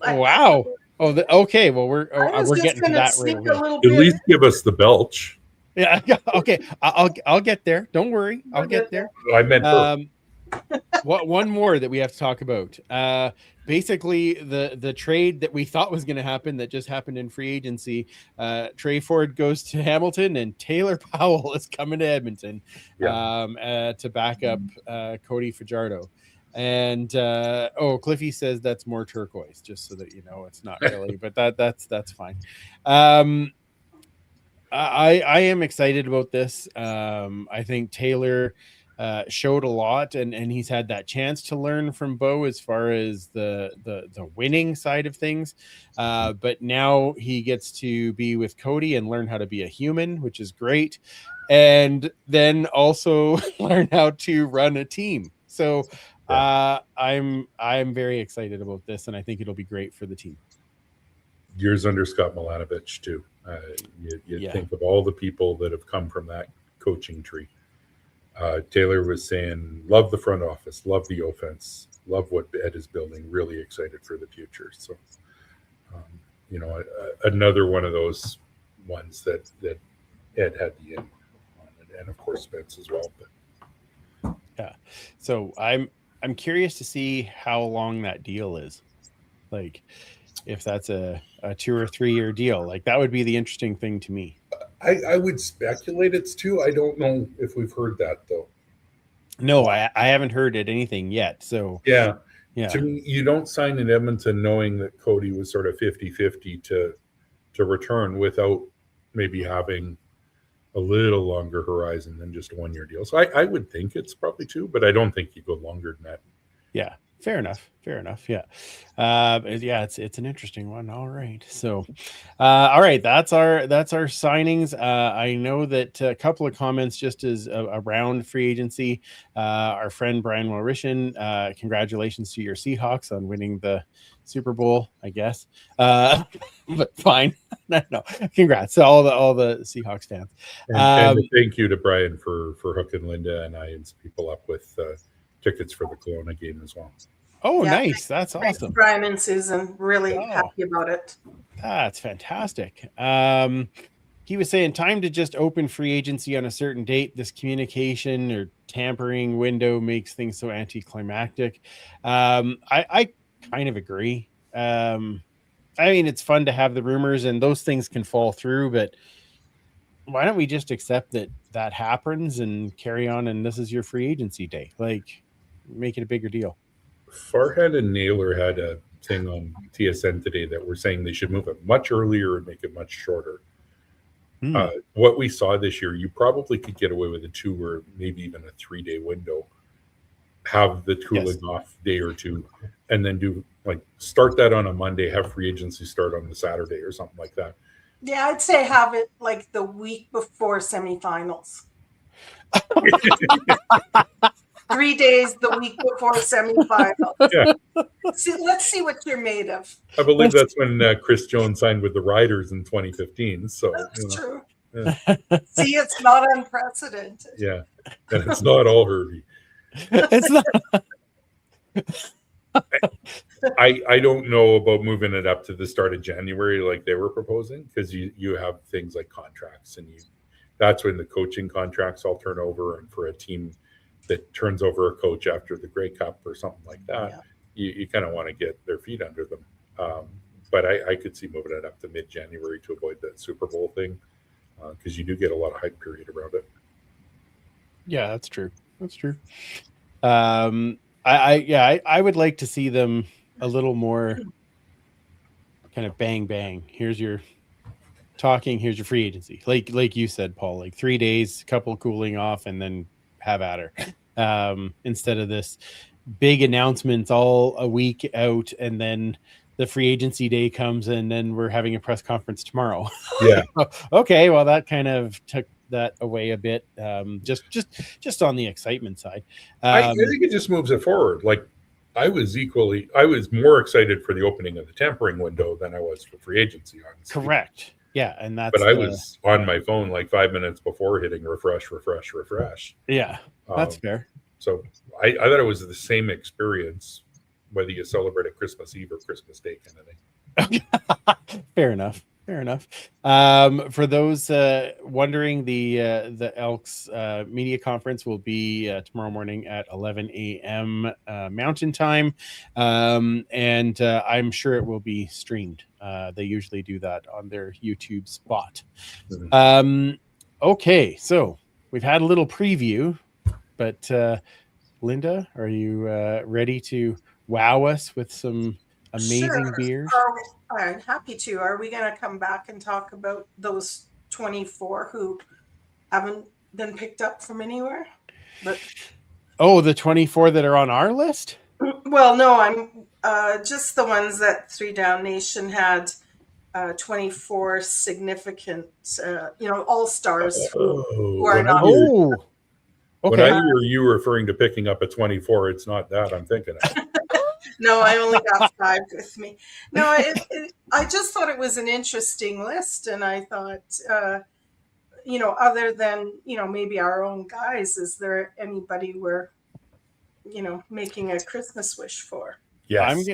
Wow. Oh, okay. Well, I was we're just getting to going to that sneak right a away. little At bit. least give us the belch. Yeah. Okay. I'll get there. Don't worry. I'll get there. I meant her. One more that we have to talk about. Basically, the trade that we thought was going to happen that just happened in free agency. Trey Ford goes to Hamilton, and Taylor Powell is coming to Edmonton to back up Cody Fajardo. And Cliffy says that's more turquoise, just so that you know it's not really, but that's fine. I am excited about this. I think Taylor showed a lot, and he's had that chance to learn from Bo as far as the winning side of things. But now he gets to be with Cody and learn how to be a human, which is great, and then also learn how to run a team. So I'm very excited about this, and I think it'll be great for the team. Years under Scott Milanovich too. You think of all the people that have come from that coaching tree. Taylor was saying, love the front office, love the offense, love what Ed is building, really excited for the future. So, another one of those ones that Ed had the in on, and of course Spence as well. But yeah, so I'm curious to see how long that deal is. Like, if that's a 2 or 3 year deal, like that would be the interesting thing to me. I would speculate it's 2. I don't know if we've heard that though. No, I haven't heard anything yet. So yeah. To me, you don't sign in Edmonton knowing that Cody was sort of 50-50 to return without maybe having a little longer horizon than just a 1 year deal. So I would think it's probably 2, but I don't think you go longer than that. Yeah. Fair enough. Yeah. It's an interesting one. All right. So, all right. That's our signings. I know that a couple of comments just as around free agency. Our friend Brian Walrishan, congratulations to your Seahawks on winning the Super Bowl, I guess. But fine. No, congrats to all the Seahawks fans. And thank you to Brian for hooking Linda and I and some people up with tickets for the Kelowna game as well. Oh, nice. That's awesome. Thanks, Brian and Susan. Really happy about it. That's fantastic. He was saying time to just open free agency on a certain date. This communication or tampering window makes things so anticlimactic. I kind of agree. I mean, it's fun to have the rumors and those things can fall through, but why don't we just accept that happens and carry on? And this is your free agency day. Like, make it a bigger deal. Farhead and Naylor had a thing on TSN today that were saying they should move it much earlier and make it much shorter. What we saw this year, you probably could get away with a 2 or maybe even a 3-day window. Have the cooling off day or 2, and then start that on a Monday, have free agency start on the Saturday or something like that. Yeah, I'd say have it like the week before semifinals. 3 days the week before semifinals. Yeah. Let's see what you're made of. I believe that's when Chris Jones signed with the Riders in 2015. So that's true. Yeah. See, it's not unprecedented. Yeah, and it's not all Herbie. It's not. I don't know about moving it up to the start of January like they were proposing, because you have things like contracts, and that's when the coaching contracts all turn over, and for a team that turns over a coach after the Grey Cup or something like that, you kind of want to get their feet under them. But I could see moving it up to mid-January to avoid that Super Bowl thing, because you do get a lot of hype period around it. Yeah, that's true. I would like to see them a little more kind of bang bang. Here's your talking. Here's your free agency. Like you said, Paul. Like 3 days, couple cooling off, and then have at her. Instead of this big announcements all a week out, and then the free agency day comes, and then we're having a press conference tomorrow. Yeah. Okay. Well, that kind of took that away a bit. Just on the excitement side. I think it just moves it forward. Like, I was more excited for the opening of the tampering window than I was for free agency, honestly. Correct. Yeah, and that's. But I was on my phone like 5 minutes before hitting refresh. Yeah, that's fair. So I thought it was the same experience, whether you celebrate at Christmas Eve or Christmas Day kind of thing. Fair enough. For those wondering, the Elks media conference will be tomorrow morning at 11 a.m. Mountain Time, and I'm sure it will be streamed. They usually do that on their YouTube spot. Mhm. Okay, so we've had a little preview, but Linda, are you ready to wow us with some amazing beers? I'm happy to. Are we going to come back and talk about those 24 who haven't been picked up from anywhere? But the 24 that are on our list? Well, no, I'm just the ones that Three Down Nation had 24 significant, all-stars who are not. Oh, When okay. I hear you referring to picking up a 24, it's not that I'm thinking of. No, I only got 5 with me. No, I just thought it was an interesting list, and I thought, other than maybe our own guys, is there anybody we're making a Christmas wish for? Yes.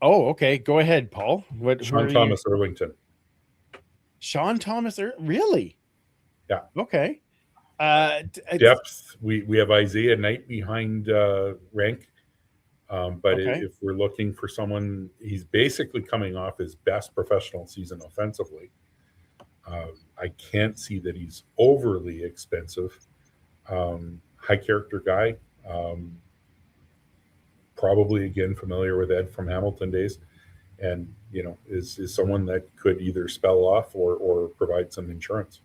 Okay. Go ahead, Paul. Sean Thomas Irvington. Sean Thomas, really? Yeah. Okay. Depth. We have Isaiah Knight behind Rank. But if we're looking for someone, he's basically coming off his best professional season offensively. I can't see that he's overly expensive. High character guy. Probably again familiar with Ed from Hamilton days, and is someone that could either spell off or provide some insurance.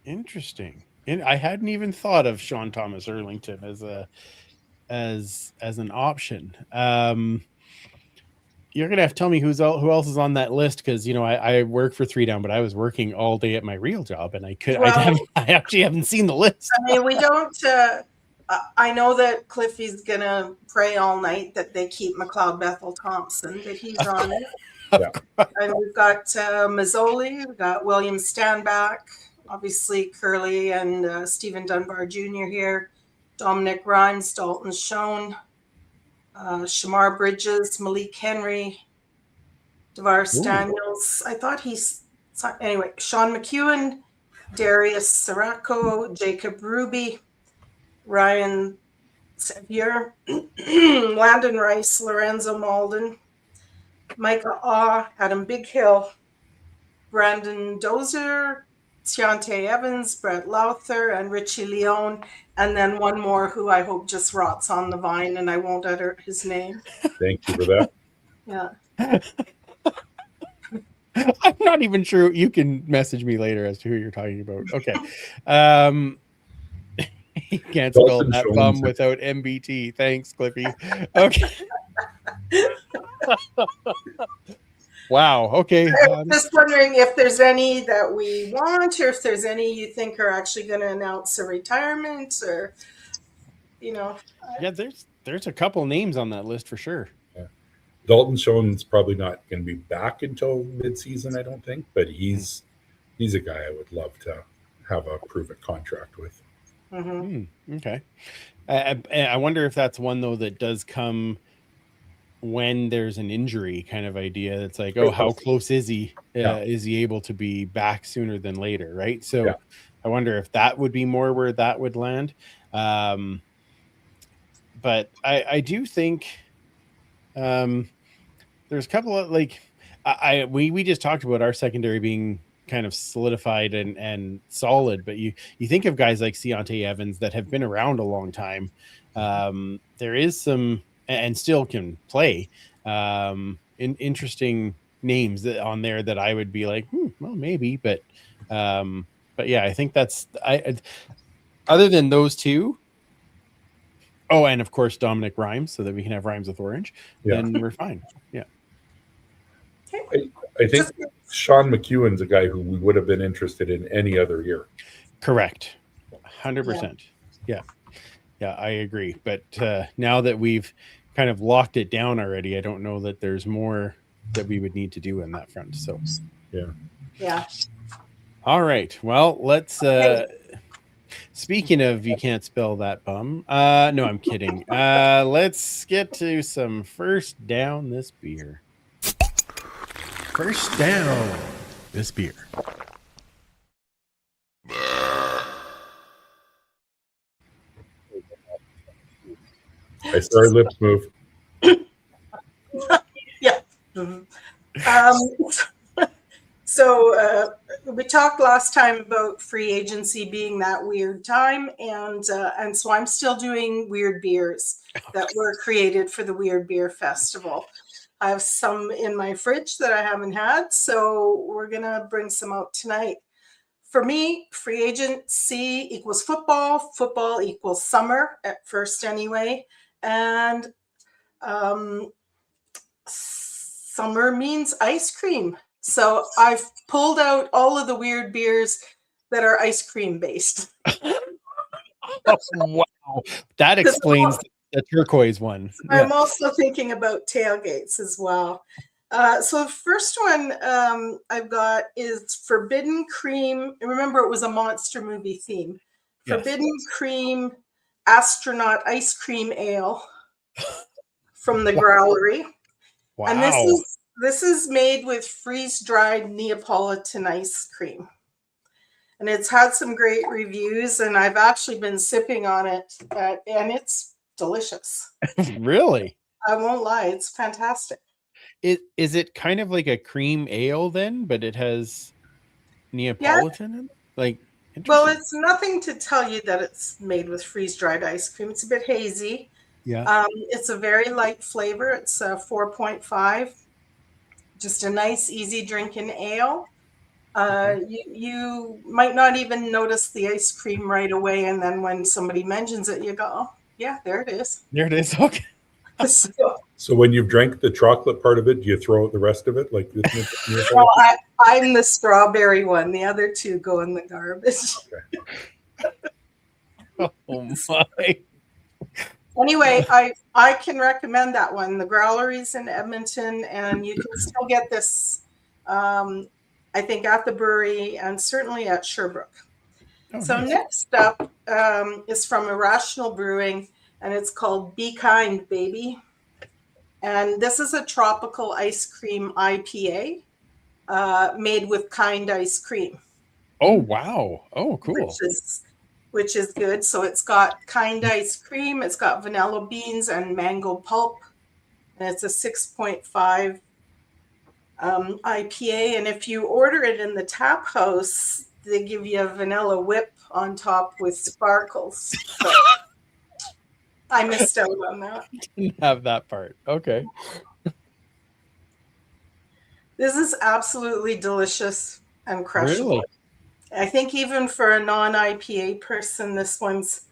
Interesting. And I hadn't even thought of Sean Thomas Irvington as an option. You're gonna have to tell me who else is on that list, because I work for Three Down, but I was working all day at my real job, and I actually haven't seen the list. I mean, we don't. I know that Cliffy's gonna pray all night that they keep McLeod Bethel Thompson, but he's on it. Yeah. And we've got Mazzoli, we've got William Standback, obviously Curley and Stephen Dunbar Jr. here, Dominic Rhymes, Dalton Schoen, Shamar Bridges, Malik Henry, DeVar Daniels. I thought anyway, Sean McEwen, Darius Sirocco, Jacob Ruby, Ryan Sevier, Landon Rice, Lorenzo Malden, Micah Awe, Adam Bighill, Brandon Dozer, Tiante Evans, Brett Lowther, and Richie Leone, and then one more who I hope just rots on the vine and I won't utter his name. Thank you for that. Yeah. I'm not even sure. You can message me later as to who you're talking about. Okay. You can't spell that bum without MBT. Thanks, Cliffy. Okay. Wow. Okay. I'm just wondering if there's any that we want, or if there's any you think are actually going to announce a retirement, or Yeah, there's a couple names on that list for sure. Yeah. Dalton Schoen's probably not going to be back until mid-season, I don't think, but he's a guy I would love to have a proven contract with. Mm-hmm. Okay. I wonder if that's one though that does come when there's an injury kind of idea. It's like, how close is he? Is he able to be back sooner than later? Right. So I wonder if that would be more where that would land. But I do think there's a couple of we just talked about our secondary being kind of solidified and solid, but you think of guys like Tiante Evans that have been around a long time. There is some and still can play interesting names on there that I would be like, well, maybe, but yeah, I think that's other than those two. Oh, and of course Dominic Rhymes, so that we can have Rhymes with Orange. Then we're fine. Yeah. I think Sean McEwen's a guy who we would have been interested in any other year. Correct. 100%. Yeah. Yeah, I agree. But now that we've kind of locked it down already, I don't know that there's more that we would need to do on that front. So, Yeah. all right. Well, let's. Okay. Speaking of, you can't spell that bum. No, I'm kidding. Let's get to some first down this beer. First down this beer. I saw our lips move. Yeah. So we talked last time about free agency being that weird time, and so I'm still doing weird beers that were created for the Weird Beer Festival. I have some in my fridge that I haven't had, so we're gonna bring some out tonight. For me, free agency equals football. Football equals summer at first, anyway, and summer means ice cream. So I've pulled out all of the weird beers that are ice cream based. Oh, wow. That explains the turquoise one. I'm also thinking about tailgates as well. So the first one I've got is Forbidden Cream. Remember, it was a monster movie theme. Yes. Forbidden Cream Astronaut Ice Cream Ale from the Growlery. Wow. And this is made with freeze-dried Neapolitan ice cream. And it's had some great reviews, and I've actually been sipping on it, and it's delicious. Really? I won't lie, it's fantastic. Is it kind of like a cream ale then, but it has Neapolitan in it? Like, well, it's nothing to tell you that it's made with freeze-dried ice cream. It's a bit hazy. Yeah. It's a very light flavor. It's 4.5. Just a nice, easy drinking ale. You might not even notice the ice cream right away, and then when somebody mentions it, you go, "Oh, yeah, there it is." There it is. Okay. So when you've drank the chocolate part of it, do you throw out the rest of it? Like this? Well, I'm the strawberry one. The other two go in the garbage. Okay. Oh my. Anyway, I can recommend that one. The Growlery's in Edmonton, and you can still get this, I think, at the brewery and certainly at Sherbrooke. Oh, so nice. Next up is from Irrational Brewing, and it's called Be Kind, Baby. And this is a tropical ice cream IPA made with Kind ice cream. Oh, wow. Oh, cool. Which is good. So it's got Kind ice cream, it's got vanilla beans and mango pulp, and it's a 6.5 IPA. And if you order it in the tap house, they give you a vanilla whip on top with sparkles. So I missed out on that. Didn't have that part. Okay. This is absolutely delicious and crushable. Really? I think even for a non-IPA person, this one's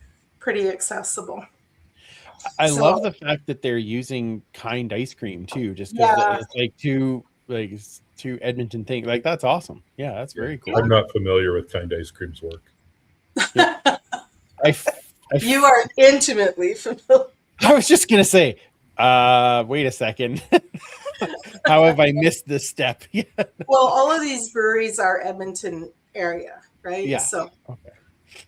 pretty accessible. I love the fact that they're using Kind ice cream too, just because it's like two Edmonton things. Like, that's awesome. Yeah, that's very cool. I'm not familiar with Kind ice cream's work. You are intimately familiar. I was just gonna say, wait a second. How have I missed this step? Well, all of these breweries are Edmonton area, right? Yeah. So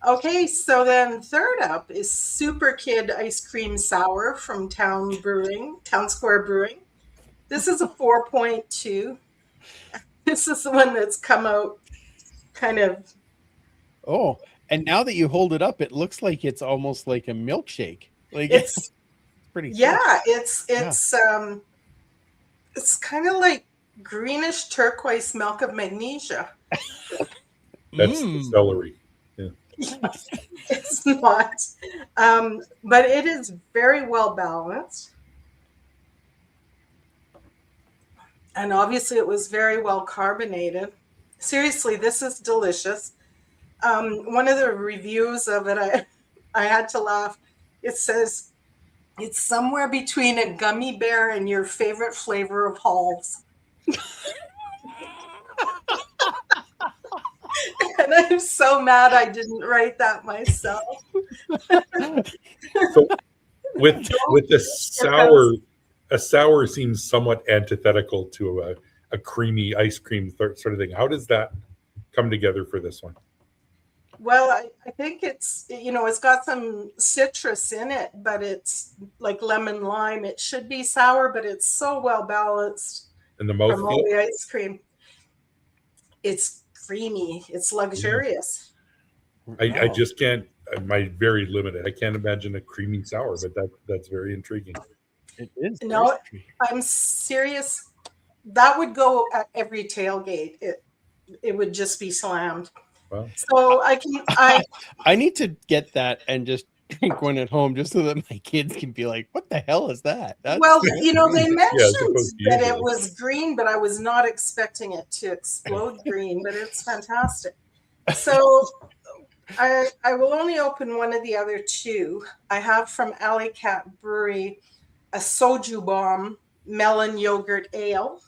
okay, so then third up is Super Kid Ice Cream Sour from Town Square Brewing. This is a 4.2. This is the one that's come out kind of. Oh, and now that you hold it up, it looks like it's almost like a milkshake. Like it's pretty. Yeah, it's kind of like greenish turquoise milk of magnesia. That's the celery. Yeah. It's not, but it is very well balanced, and obviously it was very well carbonated. Seriously, this is delicious. One of the reviews of it, I had to laugh. It says it's somewhere between a gummy bear and your favorite flavor of Halls. And I'm so mad I didn't write that myself. So with the sour, a sour seems somewhat antithetical to a creamy ice cream sort of thing. How does that come together for this one? Well, I think it's, it's got some citrus in it, but it's like lemon lime. It should be sour, but it's so well balanced And the from all mouthfeel? the ice cream. It's creamy. It's luxurious. I just can't. My very limited. I can't imagine a creamy sour, but that's very intriguing. It is. No, I'm serious. That would go at every tailgate. It would just be slammed. Wow. So I need to get that and just drink one at home just so that my kids can be like, what the hell is that? Well, they mentioned that it usual. was green, but I was not expecting it to explode green, but it's fantastic. So I will only open one of the other two. I have from Alley Cat Brewery a soju bomb melon yogurt ale.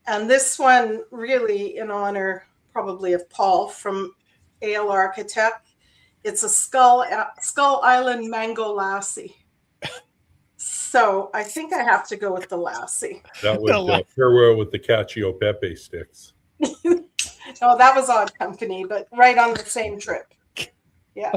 And this one really in honor probably of Paul from Ale Architect. It's a Skull Island Mango Lassie. So I think I have to go with the Lassie. That would pair well with the Cacio Pepe sticks. Oh, that was Odd Company, but right on the same trip. Yeah.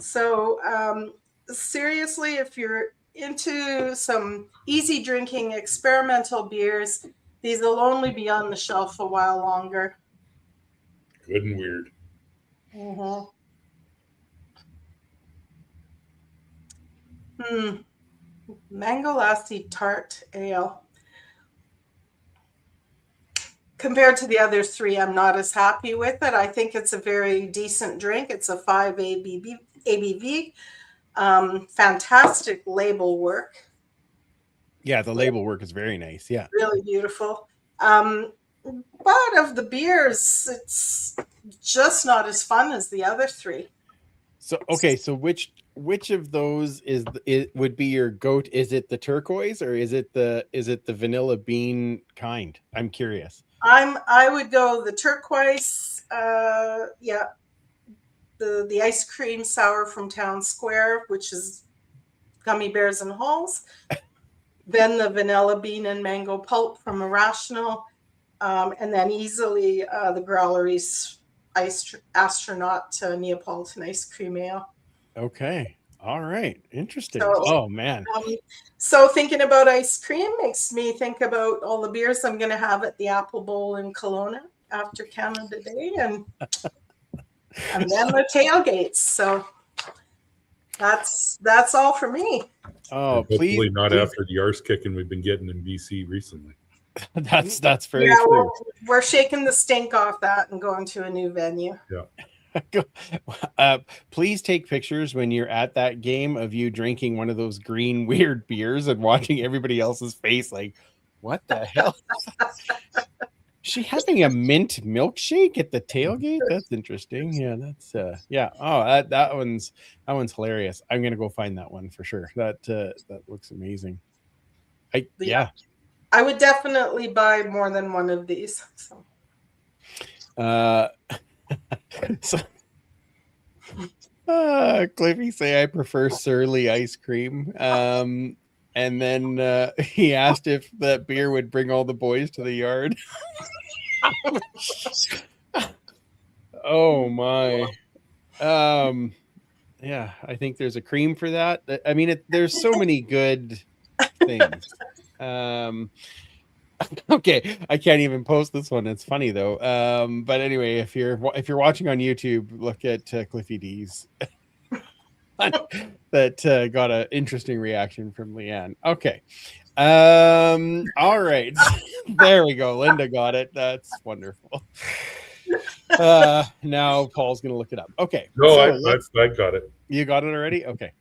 So seriously, if you're into some easy drinking experimental beers, these will only be on the shelf a while longer. Good and weird. Mango Lassie Tart Ale. Compared to the other three, I'm not as happy with it. I think it's a very decent drink. It's a 5 ABV. Fantastic label work. Yeah, the label work is very nice. Yeah. Really beautiful. But of the beers, it's just not as fun as the other three. So, okay. So which of those would be your goat? Is it the turquoise or is it the vanilla bean kind? I'm curious. I would go the turquoise, the ice cream sour from Town Square, which is Gummy Bears and Halls. Then the vanilla bean and mango pulp from Irrational, and then easily the Growlery's astronaut Neapolitan ice cream ale. Okay. All right. Interesting. So, oh man. So thinking about ice cream makes me think about all the beers I'm going to have at the Apple Bowl in Kelowna after Canada Day, and then the tailgates. So that's all for me. Oh, hopefully not after the arse kicking we've been getting in BC recently. That's very true. We're shaking the stink off that and going to a new venue. Yeah. Please take pictures when you're at that game of you drinking one of those green weird beers and watching everybody else's face like, what the hell? She having a mint milkshake at the tailgate? That's interesting. Yeah, that's yeah. Oh, that one's hilarious. I'm gonna go find that one for sure. That looks amazing. I would definitely buy more than one of these. So Cliffy say I prefer Surly ice cream. And then he asked if that beer would bring all the boys to the yard. Oh my. Yeah, I think there's a cream for that. I mean, there's so many good things. Okay, I can't even post this one. It's funny though. But anyway, if you're watching on YouTube, look at Cliffy D's. That got an interesting reaction from Leanne. Okay. All right. There we go. Linda got it. That's wonderful. Now Paul's gonna look it up. Okay. No, so I got it. You got it already? Okay.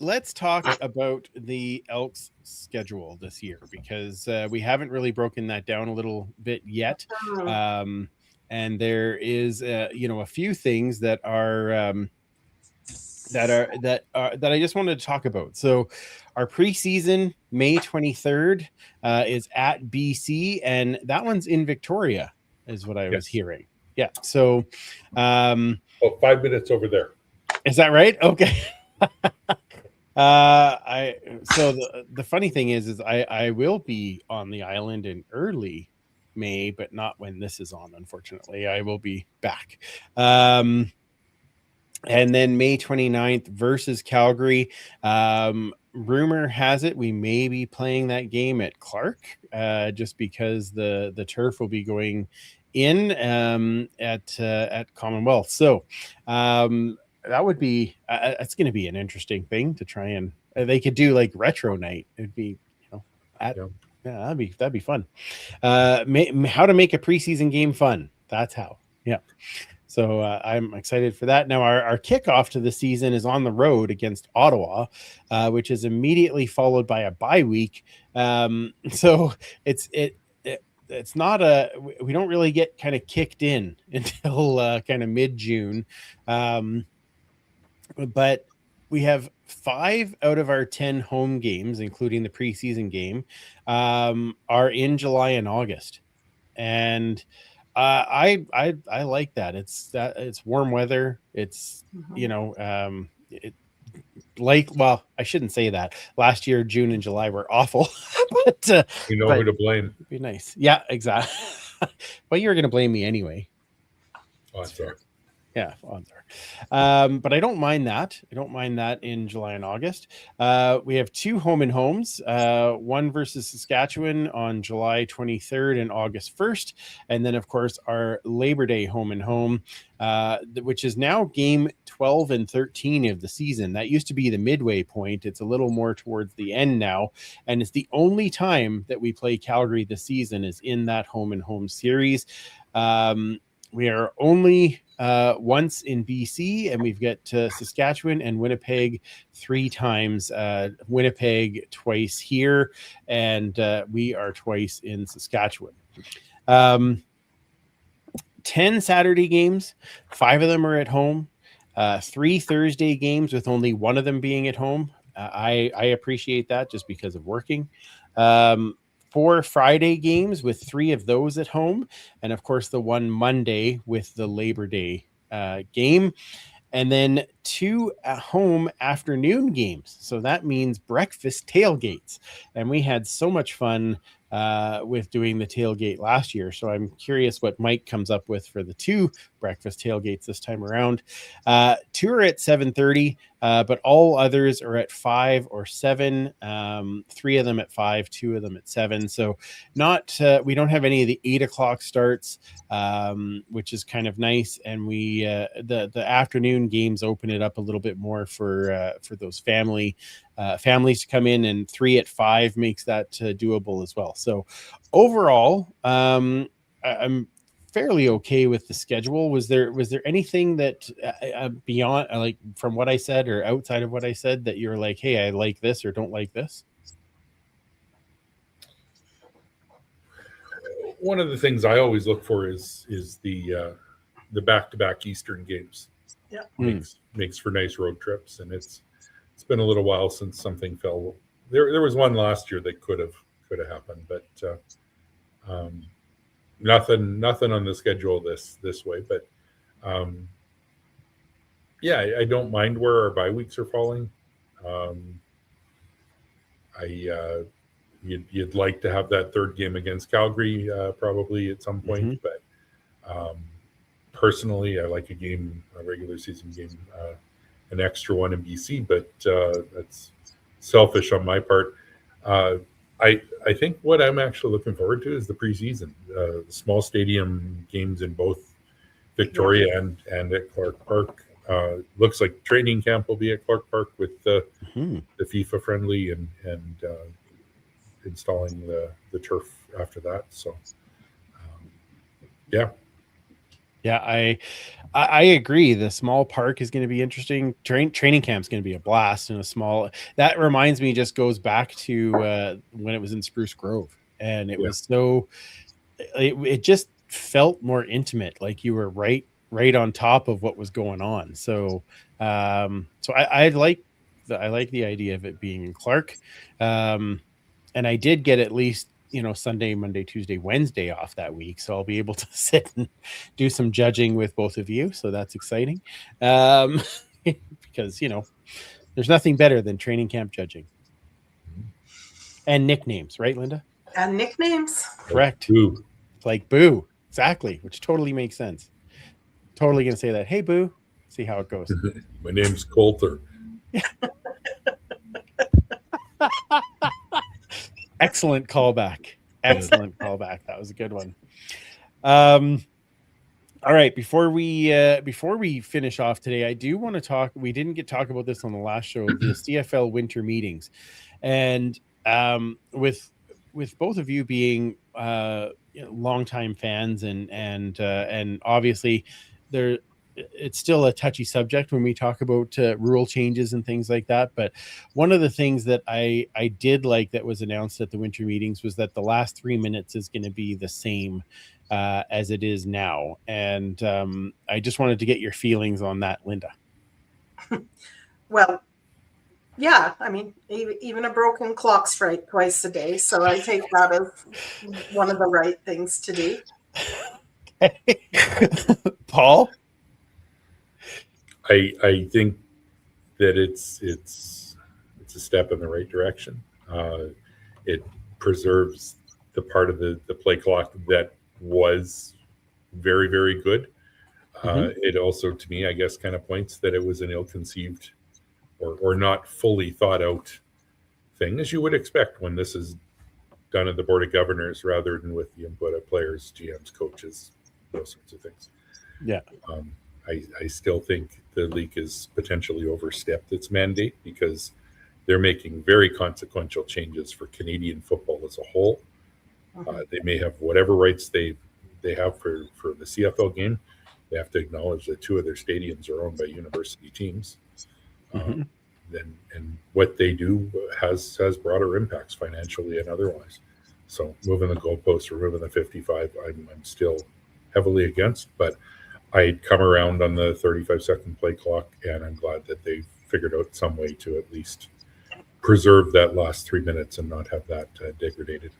Let's talk about the Elks schedule this year because we haven't really broken that down a little bit yet. And there is a few things that I just wanted to talk about. So our preseason May 23rd is at BC, and that one's in Victoria, is what I was hearing. Yeah. So, 5 minutes over there. is that right? Okay. The funny thing is I will be on the island in early May, but not when this is on, unfortunately. I will be back. And then May 29th versus Calgary. Rumor has it we may be playing that game at Clark, just because the turf will be going in at Commonwealth. So that would be it's going to be an interesting thing to try, and they could do like retro night. It'd be, that'd be fun. How to make a preseason game fun. That's how. Yeah. So I'm excited for that. Now our kickoff to the season is on the road against Ottawa, which is immediately followed by a bye week. So it's not we don't really get kind of kicked in until kind of mid-June. But we have 5 out of our 10 home games, including the preseason game, are in July and August. And I like that. It's warm weather. It's, I shouldn't say that. Last year, June and July were awful, but you know who to blame. It'd be nice. Yeah, exactly. Well, you were going to blame me anyway. Oh, sorry. Yeah, odds are. But I don't mind that. I don't mind that in July and August. We have 2 home and homes, one versus Saskatchewan on July 23rd and August 1st. And then, of course, our Labor Day home and home, which is now game 12 and 13 of the season. That used to be the midway point. It's a little more towards the end now. And it's the only time that we play Calgary this season is in that home and home series. We are only once in BC, and we've got Saskatchewan and Winnipeg 3 times. Winnipeg twice here, and we are twice in Saskatchewan. 10 Saturday games, 5 of them are at home. 3 Thursday games with only 1 of them being at home. I appreciate that just because of working. 4 Friday games with 3 of those at home. And of course, the 1 Monday with the Labor Day game. And then 2 at home afternoon games. So that means breakfast tailgates. And we had so much fun with doing the tailgate last year. So I'm curious what Mike comes up with for the 2 breakfast tailgates this time around. 2 are at 7:30, but all others are at 5 or 7. 3 of them at 5, 2 of them at 7. So we don't have any of the 8 o'clock starts, which is kind of nice. And we the afternoon games open it up a little bit more for those families to come in, and 3 at 5 makes that doable as well. So overall, I'm fairly okay with the schedule. Was there anything that beyond, like, from what I said or outside of what I said, that you're like, hey, I like this or don't like this? One of the things I always look for is the back-to-back Eastern games. Yeah, makes for nice road trips, and it's been a little while since something fell. There was one last year that could have happened, but nothing on the schedule this way. But I don't mind where our bye weeks are falling. You'd like to have that 3rd game against Calgary probably at some point, but personally, I like a regular season game, an extra one in BC, but that's selfish on my part. I think what I'm actually looking forward to is the preseason, the small stadium games in both Victoria and at Clark Park. Looks like training camp will be at Clark Park with the FIFA friendly and installing the turf after that. So, Yeah, I agree. The small park is going to be interesting. Training camp is going to be a blast in a small. That reminds me, just goes back to when it was in Spruce Grove, and it was so. It just felt more intimate, like you were right on top of what was going on. So, I like the idea of it being in Clark. And I did get at least, Sunday, Monday, Tuesday, Wednesday off that week. So I'll be able to sit and do some judging with both of you. So that's exciting. Because, there's nothing better than training camp judging. And nicknames, right, Linda? And nicknames. Correct. Boo. Like Boo. Exactly. Which totally makes sense. Totally going to say that. Hey, Boo. See how it goes. My name's Coulter. Excellent callback. Excellent callback. That was a good one. All right. Before we finish off today, I do want to talk. We didn't get talk about this on the last show. The CFL winter meetings, and with both of you being longtime fans, and obviously it's still a touchy subject when we talk about rule changes and things like that. But one of the things that I did like that was announced at the winter meetings was that the last 3 minutes is going to be the same as it is now. And I just wanted to get your feelings on that, Linda. Well, yeah, I mean, even a broken clock strike twice a day. So I take that as one of the right things to do. Paul? I think that it's a step in the right direction. It preserves the part of the play clock that was very, very good. It also, to me, I guess, kind of points that it was an ill-conceived or not fully thought out thing, as you would expect when this is done at the Board of Governors rather than with the input of players, GMs, coaches, those sorts of things. Yeah. I still think the league has potentially overstepped its mandate because they're making very consequential changes for Canadian football as a whole. They may have whatever rights they have for the CFL game. They have to acknowledge that 2 of their stadiums are owned by university teams. And what they do has broader impacts financially and otherwise. So moving the goalposts, removing the 55, I'm still heavily against, but I'd come around on the 35-second play clock, and I'm glad that they figured out some way to at least preserve that last 3 minutes and not have that degraded.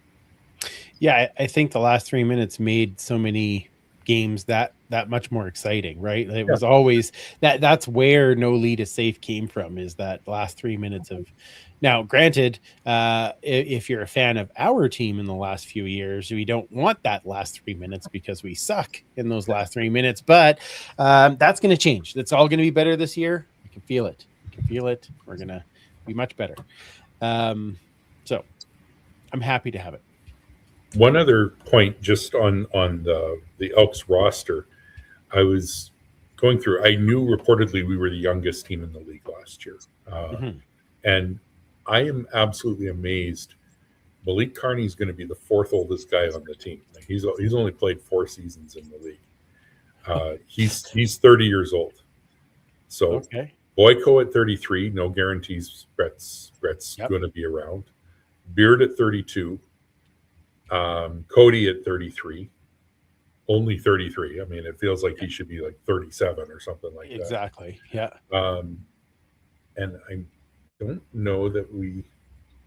Yeah, I think the last 3 minutes made so many games that much more exciting, right? It was always that's where no lead is safe came from, is that last 3 minutes of. Now, granted, if you're a fan of our team in the last few years, we don't want that last 3 minutes because we suck in those last 3 minutes. But that's going to change. It's all going to be better this year. You can feel it. We're going to be much better. So I'm happy to have it. One other point, just on the Elks roster, I was going through. I knew reportedly we were the youngest team in the league last year, and I am absolutely amazed. Malik Carney is going to be the 4th oldest guy on the team. Like he's only played 4 seasons in the league. He's 30 years old. So okay. Boyko at 33, no guarantees Brett's going to be around. Beard at 32. Cody at 33. Only 33. I mean, it feels like he should be like 37 or something like that. Exactly. Yeah. And I don't know that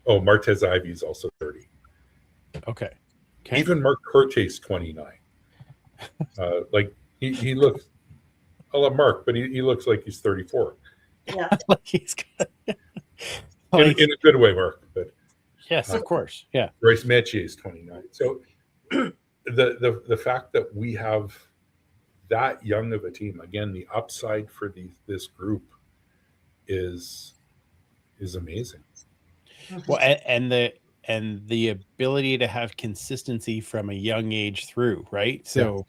Martez Ivey is also 30. Okay. Even Mark Curte's 29. Like he looks, I love Mark, but he looks like he's 34. Yeah. Like he's got, in a good way, Mark. But yes, of course. Yeah. Bryce Metier is 29. So the fact that we have that young of a team, again, the upside for this group is amazing. Well, and the ability to have consistency from a young age through, right? So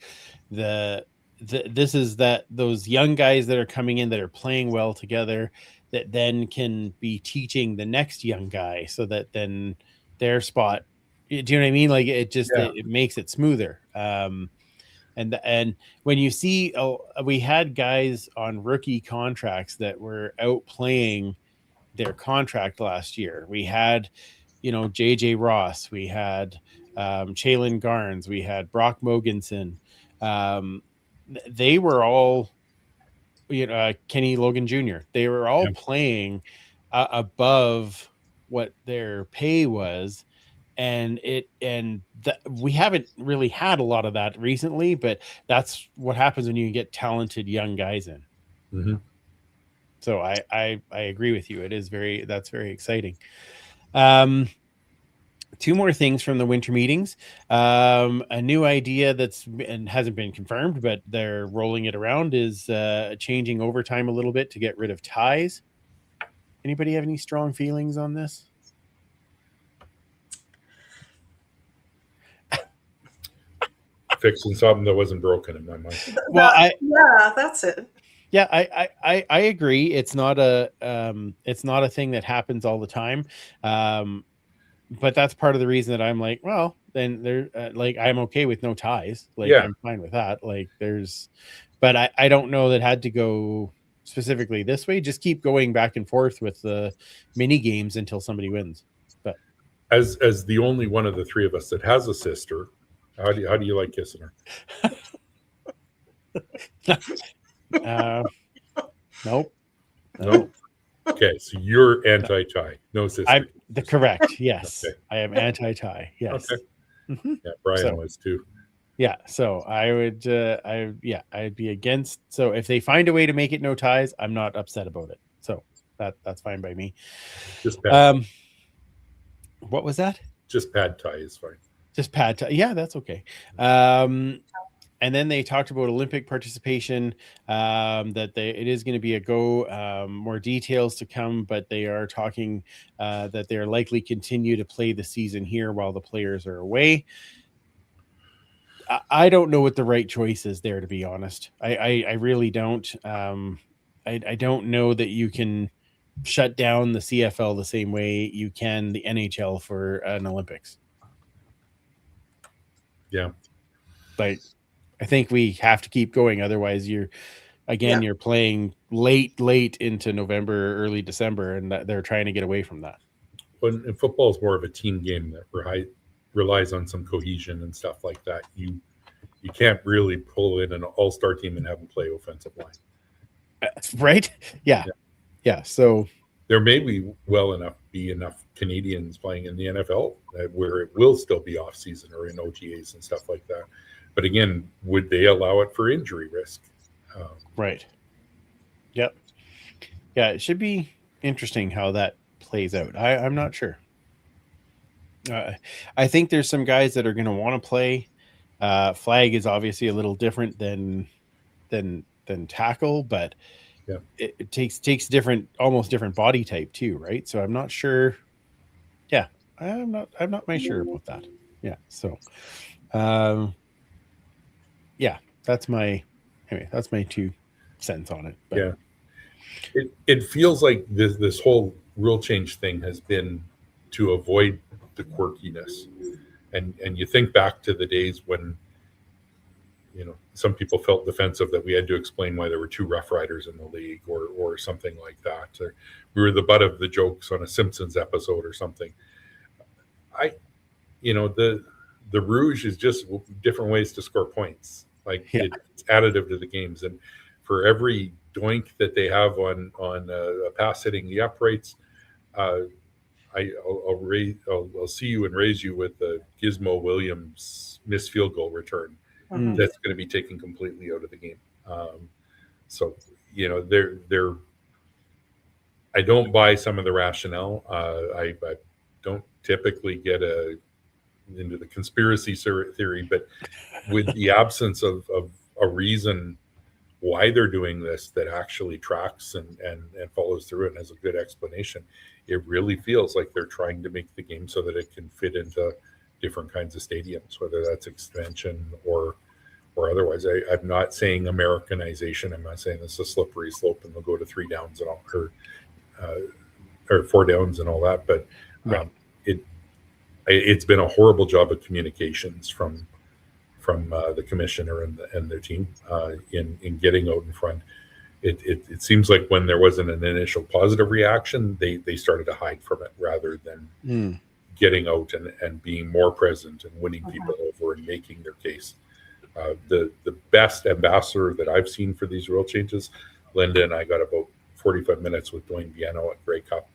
this is those young guys that are coming in that are playing well together that then can be teaching the next young guy so that then their spot, do you know what I mean? Like it makes it smoother. And when you see, we had guys on rookie contracts that were out playing their contract last year. We had, JJ Ross, we had Chalin Garnes, we had Brock Mogensen. They were all, Kenny Logan Jr. They were all playing above what their pay was. And we haven't really had a lot of that recently, but that's what happens when you get talented young guys in. Mm-hmm. So I agree with you. That's very exciting. Two more things from the winter meetings. A new idea and hasn't been confirmed, but they're rolling it around, is changing overtime a little bit to get rid of ties. Anybody have any strong feelings on this? Fixing something that wasn't broken in my mind. Well, that's it. Yeah, I agree. It's not a thing that happens all the time. But that's part of the reason that I'm like, well, then I'm okay with no ties. I'm fine with that. But I don't know that had to go specifically this way. Just keep going back and forth with the mini games until somebody wins. But as the only one of the three of us that has a sister, how do you like kissing her? Nope. Okay, so you're anti-tie, no sister. Correct. Yes, okay. I am anti-tie. Yes. Okay. Mm-hmm. Yeah, Brian was too. Yeah, so I would. I'd be against. So if they find a way to make it no ties, I'm not upset about it. So that's fine by me. Just pad. What was that? Just pad tie is fine. Just pad tie. Yeah, that's okay. And then they talked about Olympic participation, that it is going to be a go. More details to come, but they are talking that they're likely continue to play the season here while the players are away. I don't know what the right choice is there, to be honest. I really don't. I don't know that you can shut down the CFL the same way you can the NHL for an Olympics. Yeah. I think we have to keep going. Otherwise you're playing late into November, early December, and they're trying to get away from that. When football is more of a team game that relies on some cohesion and stuff like that, you can't really pull in an all-star team and have them play offensive line. Right? Yeah. So there may be enough Canadians playing in the NFL where it will still be off season or in OTAs and stuff like that. But again, would they allow it for injury risk? Right. Yep. Yeah, it should be interesting how that plays out. I'm not sure. I think there's some guys that are going to want to play. Flag is obviously a little different than tackle, but it takes almost different body type too, right? So I'm not sure. Yeah, I'm not sure about that. Yeah. So, that's my 2 cents on it. But. Yeah, it feels like this whole rule change thing has been to avoid the quirkiness, and you think back to the days when some people felt defensive that we had to explain why there were 2 Rough Riders in the league or something like that. Or we were the butt of the jokes on a Simpsons episode or something. The rouge is just different ways to score points. It's additive to the games, and for every doink that they have on a pass hitting the uprights, I'll see you and raise you with the Gizmo Williams missed field goal return. Mm-hmm. That's going to be taken completely out of the game. They're I don't buy some of the rationale. I don't typically get into the conspiracy theory, but with the absence of a reason why they're doing this that actually tracks and follows through and has a good explanation, it really feels like they're trying to make the game so that it can fit into different kinds of stadiums, whether that's expansion or otherwise. I'm not saying Americanization. I'm not saying it's a slippery slope and they'll go to 3 downs and all, or 4 downs and all that. But it's been a horrible job of communications from the commissioner and their team in getting out in front. It seems like when there wasn't an initial positive reaction, they started to hide from it rather than getting out and being more present and winning people over and making their case. The best ambassador that I've seen for these rule changes, Linda and I got about 45 minutes with Dwayne Biano at Grey Cup,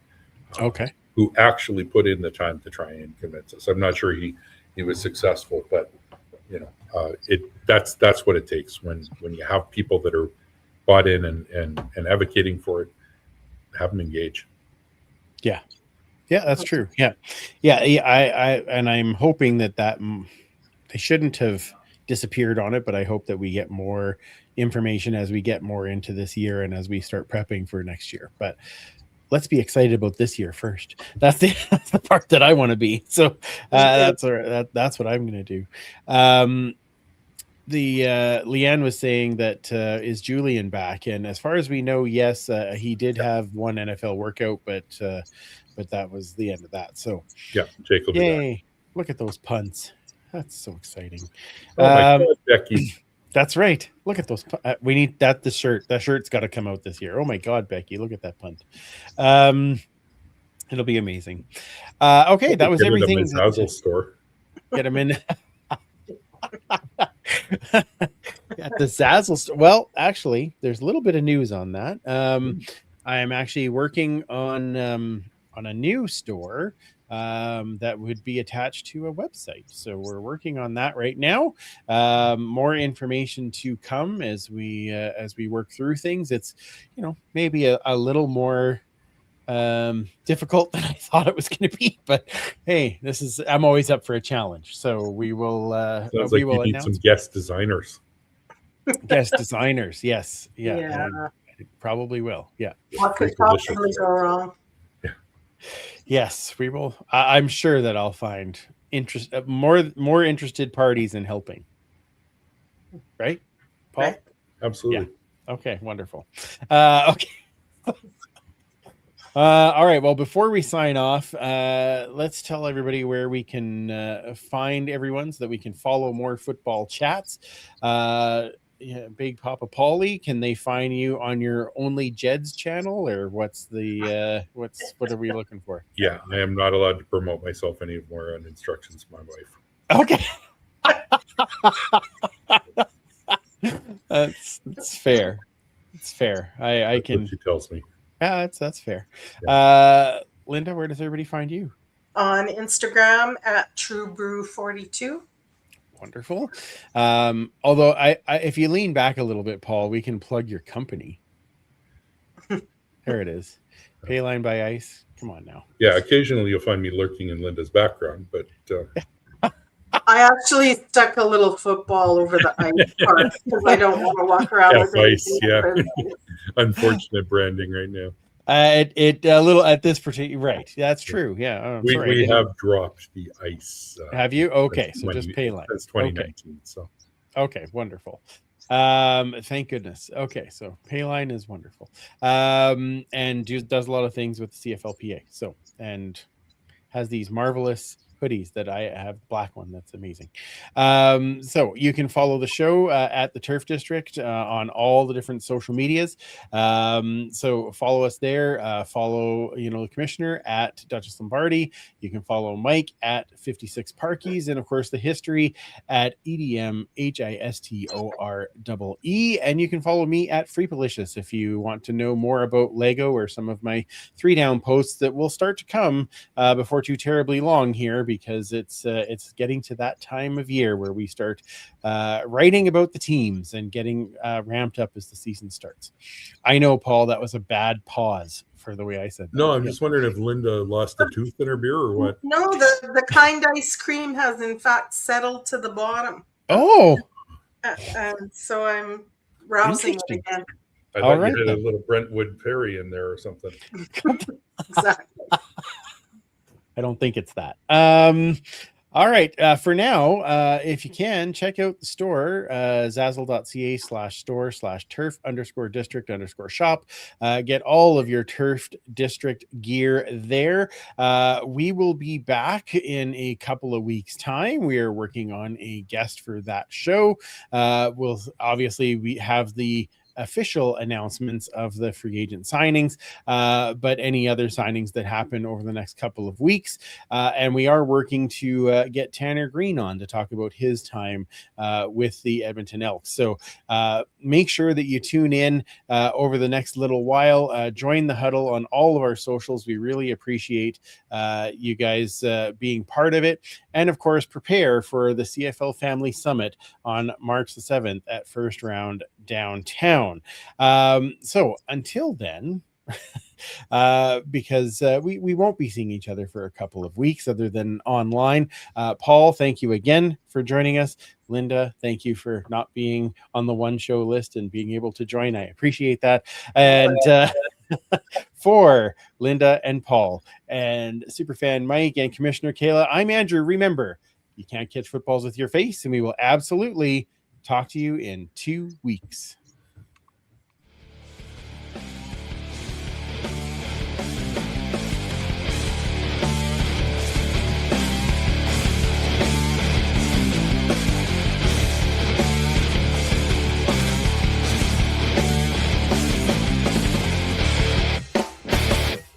Okay. who actually put in the time to try and convince us. I'm not sure he was successful, but that's what it takes when you have people that are bought in and advocating for it. Have them engage. Yeah, that's true. Yeah. And I'm hoping that they shouldn't have disappeared on it, but I hope that we get more information as we get more into this year and as we start prepping for next year. But let's be excited about this year first. That's the part that I want to be. So that's what I'm going to do. Leanne was saying that is Julian back, and as far as we know, yes, he did have one NFL workout, but that was the end of that. So yeah, Jake will be back. Look at those punts. That's so exciting. Oh my God, Becky. That's right. Look at those. We need that. The shirt's got to come out this year. Oh my God, Becky, look at that punt. It'll be amazing. Okay, that was everything. Get him in the Zazzle store. Get him in. At the Zazzle store. Well, actually, there's a little bit of news on that. I am actually working on a new store that would be attached to a website. So we're working on that right now. More information to come as we work through things. It's maybe a little more difficult than I thought it was going to be, but hey, I'm always up for a challenge. So we will. Sounds like you need some guest designers. Guest designers, yes, yeah. It probably will. Yeah. What could possibly go wrong? Yes, we will. I'm sure that I'll find more interested parties in helping. Right, Paul? Right. Absolutely. Yeah. Okay, wonderful. Okay. All right. Well, before we sign off, let's tell everybody where we can find everyone so that we can follow more football chats. Big Papa Paulie, can they find you on your Only Jeds channel, or what are we looking for? Yeah, I am not allowed to promote myself anymore on instructions from my wife. Okay. That's fair. It's fair. I can. What she tells me. Yeah, that's fair. Yeah. Linda, where does everybody find you? On Instagram at TrueBrew42. Wonderful. Although I if you lean back a little bit, Paul, we can plug your company. There it is. Payline by Ice. Come on now. Yeah, occasionally you'll find me lurking in Linda's background, but I actually stuck a little football over the ice part because I don't want to walk around with ice. Yeah, unfortunate branding right now. It a little at this particular right. That's true. Yeah, we have dropped the ice. Have you? Okay, so just Payline. That's 2019. Okay. So okay, wonderful. Thank goodness. Okay, so Payline is wonderful. And does a lot of things with CFLPA. So and has these marvelous hoodies that I have, black one that's amazing. So you can follow the show at the Turf District on all the different social medias. So follow us there. Follow the commissioner at Duchess Lombardi. You can follow Mike at 56 Parkies, and of course the history at EDMHISTOREE. And you can follow me at Freepalicious if you want to know more about Lego or some of my 3-down posts that will start to come before too terribly long here, because it's getting to that time of year where we start writing about the teams and getting ramped up as the season starts. I know, Paul, that was a bad pause for the way I said that. No, I'm just wondering if Linda lost a tooth in her beer or what. No, the kind ice cream has in fact settled to the bottom. Oh. And so I'm rousing it again. I thought you had a little Brentwood Perry in there or something. Exactly. I don't think it's that. All right. For now, if you can, check out the store, zazzle.ca/store/turf_district_shop. Get all of your Turf District gear there. We will be back in a couple of weeks' time. We are working on a guest for that show. We have the official announcements of the free agent signings, but any other signings that happen over the next couple of weeks. And we are working to get Tanner Green on to talk about his time with the Edmonton Elks. So make sure that you tune in over the next little while. Join the huddle on all of our socials. We really appreciate you guys being part of it. And of course, prepare for the CFL Family Summit on March the 7th at First Round downtown. So until then, because we won't be seeing each other for a couple of weeks other than online. Paul, thank you again for joining us. Linda, thank you for not being on the one show list and being able to join. I appreciate that. And for Linda and Paul and Superfan Mike and Commissioner Kayla, I'm Andrew. Remember, you can't catch footballs with your face, and we will absolutely talk to you in 2 weeks.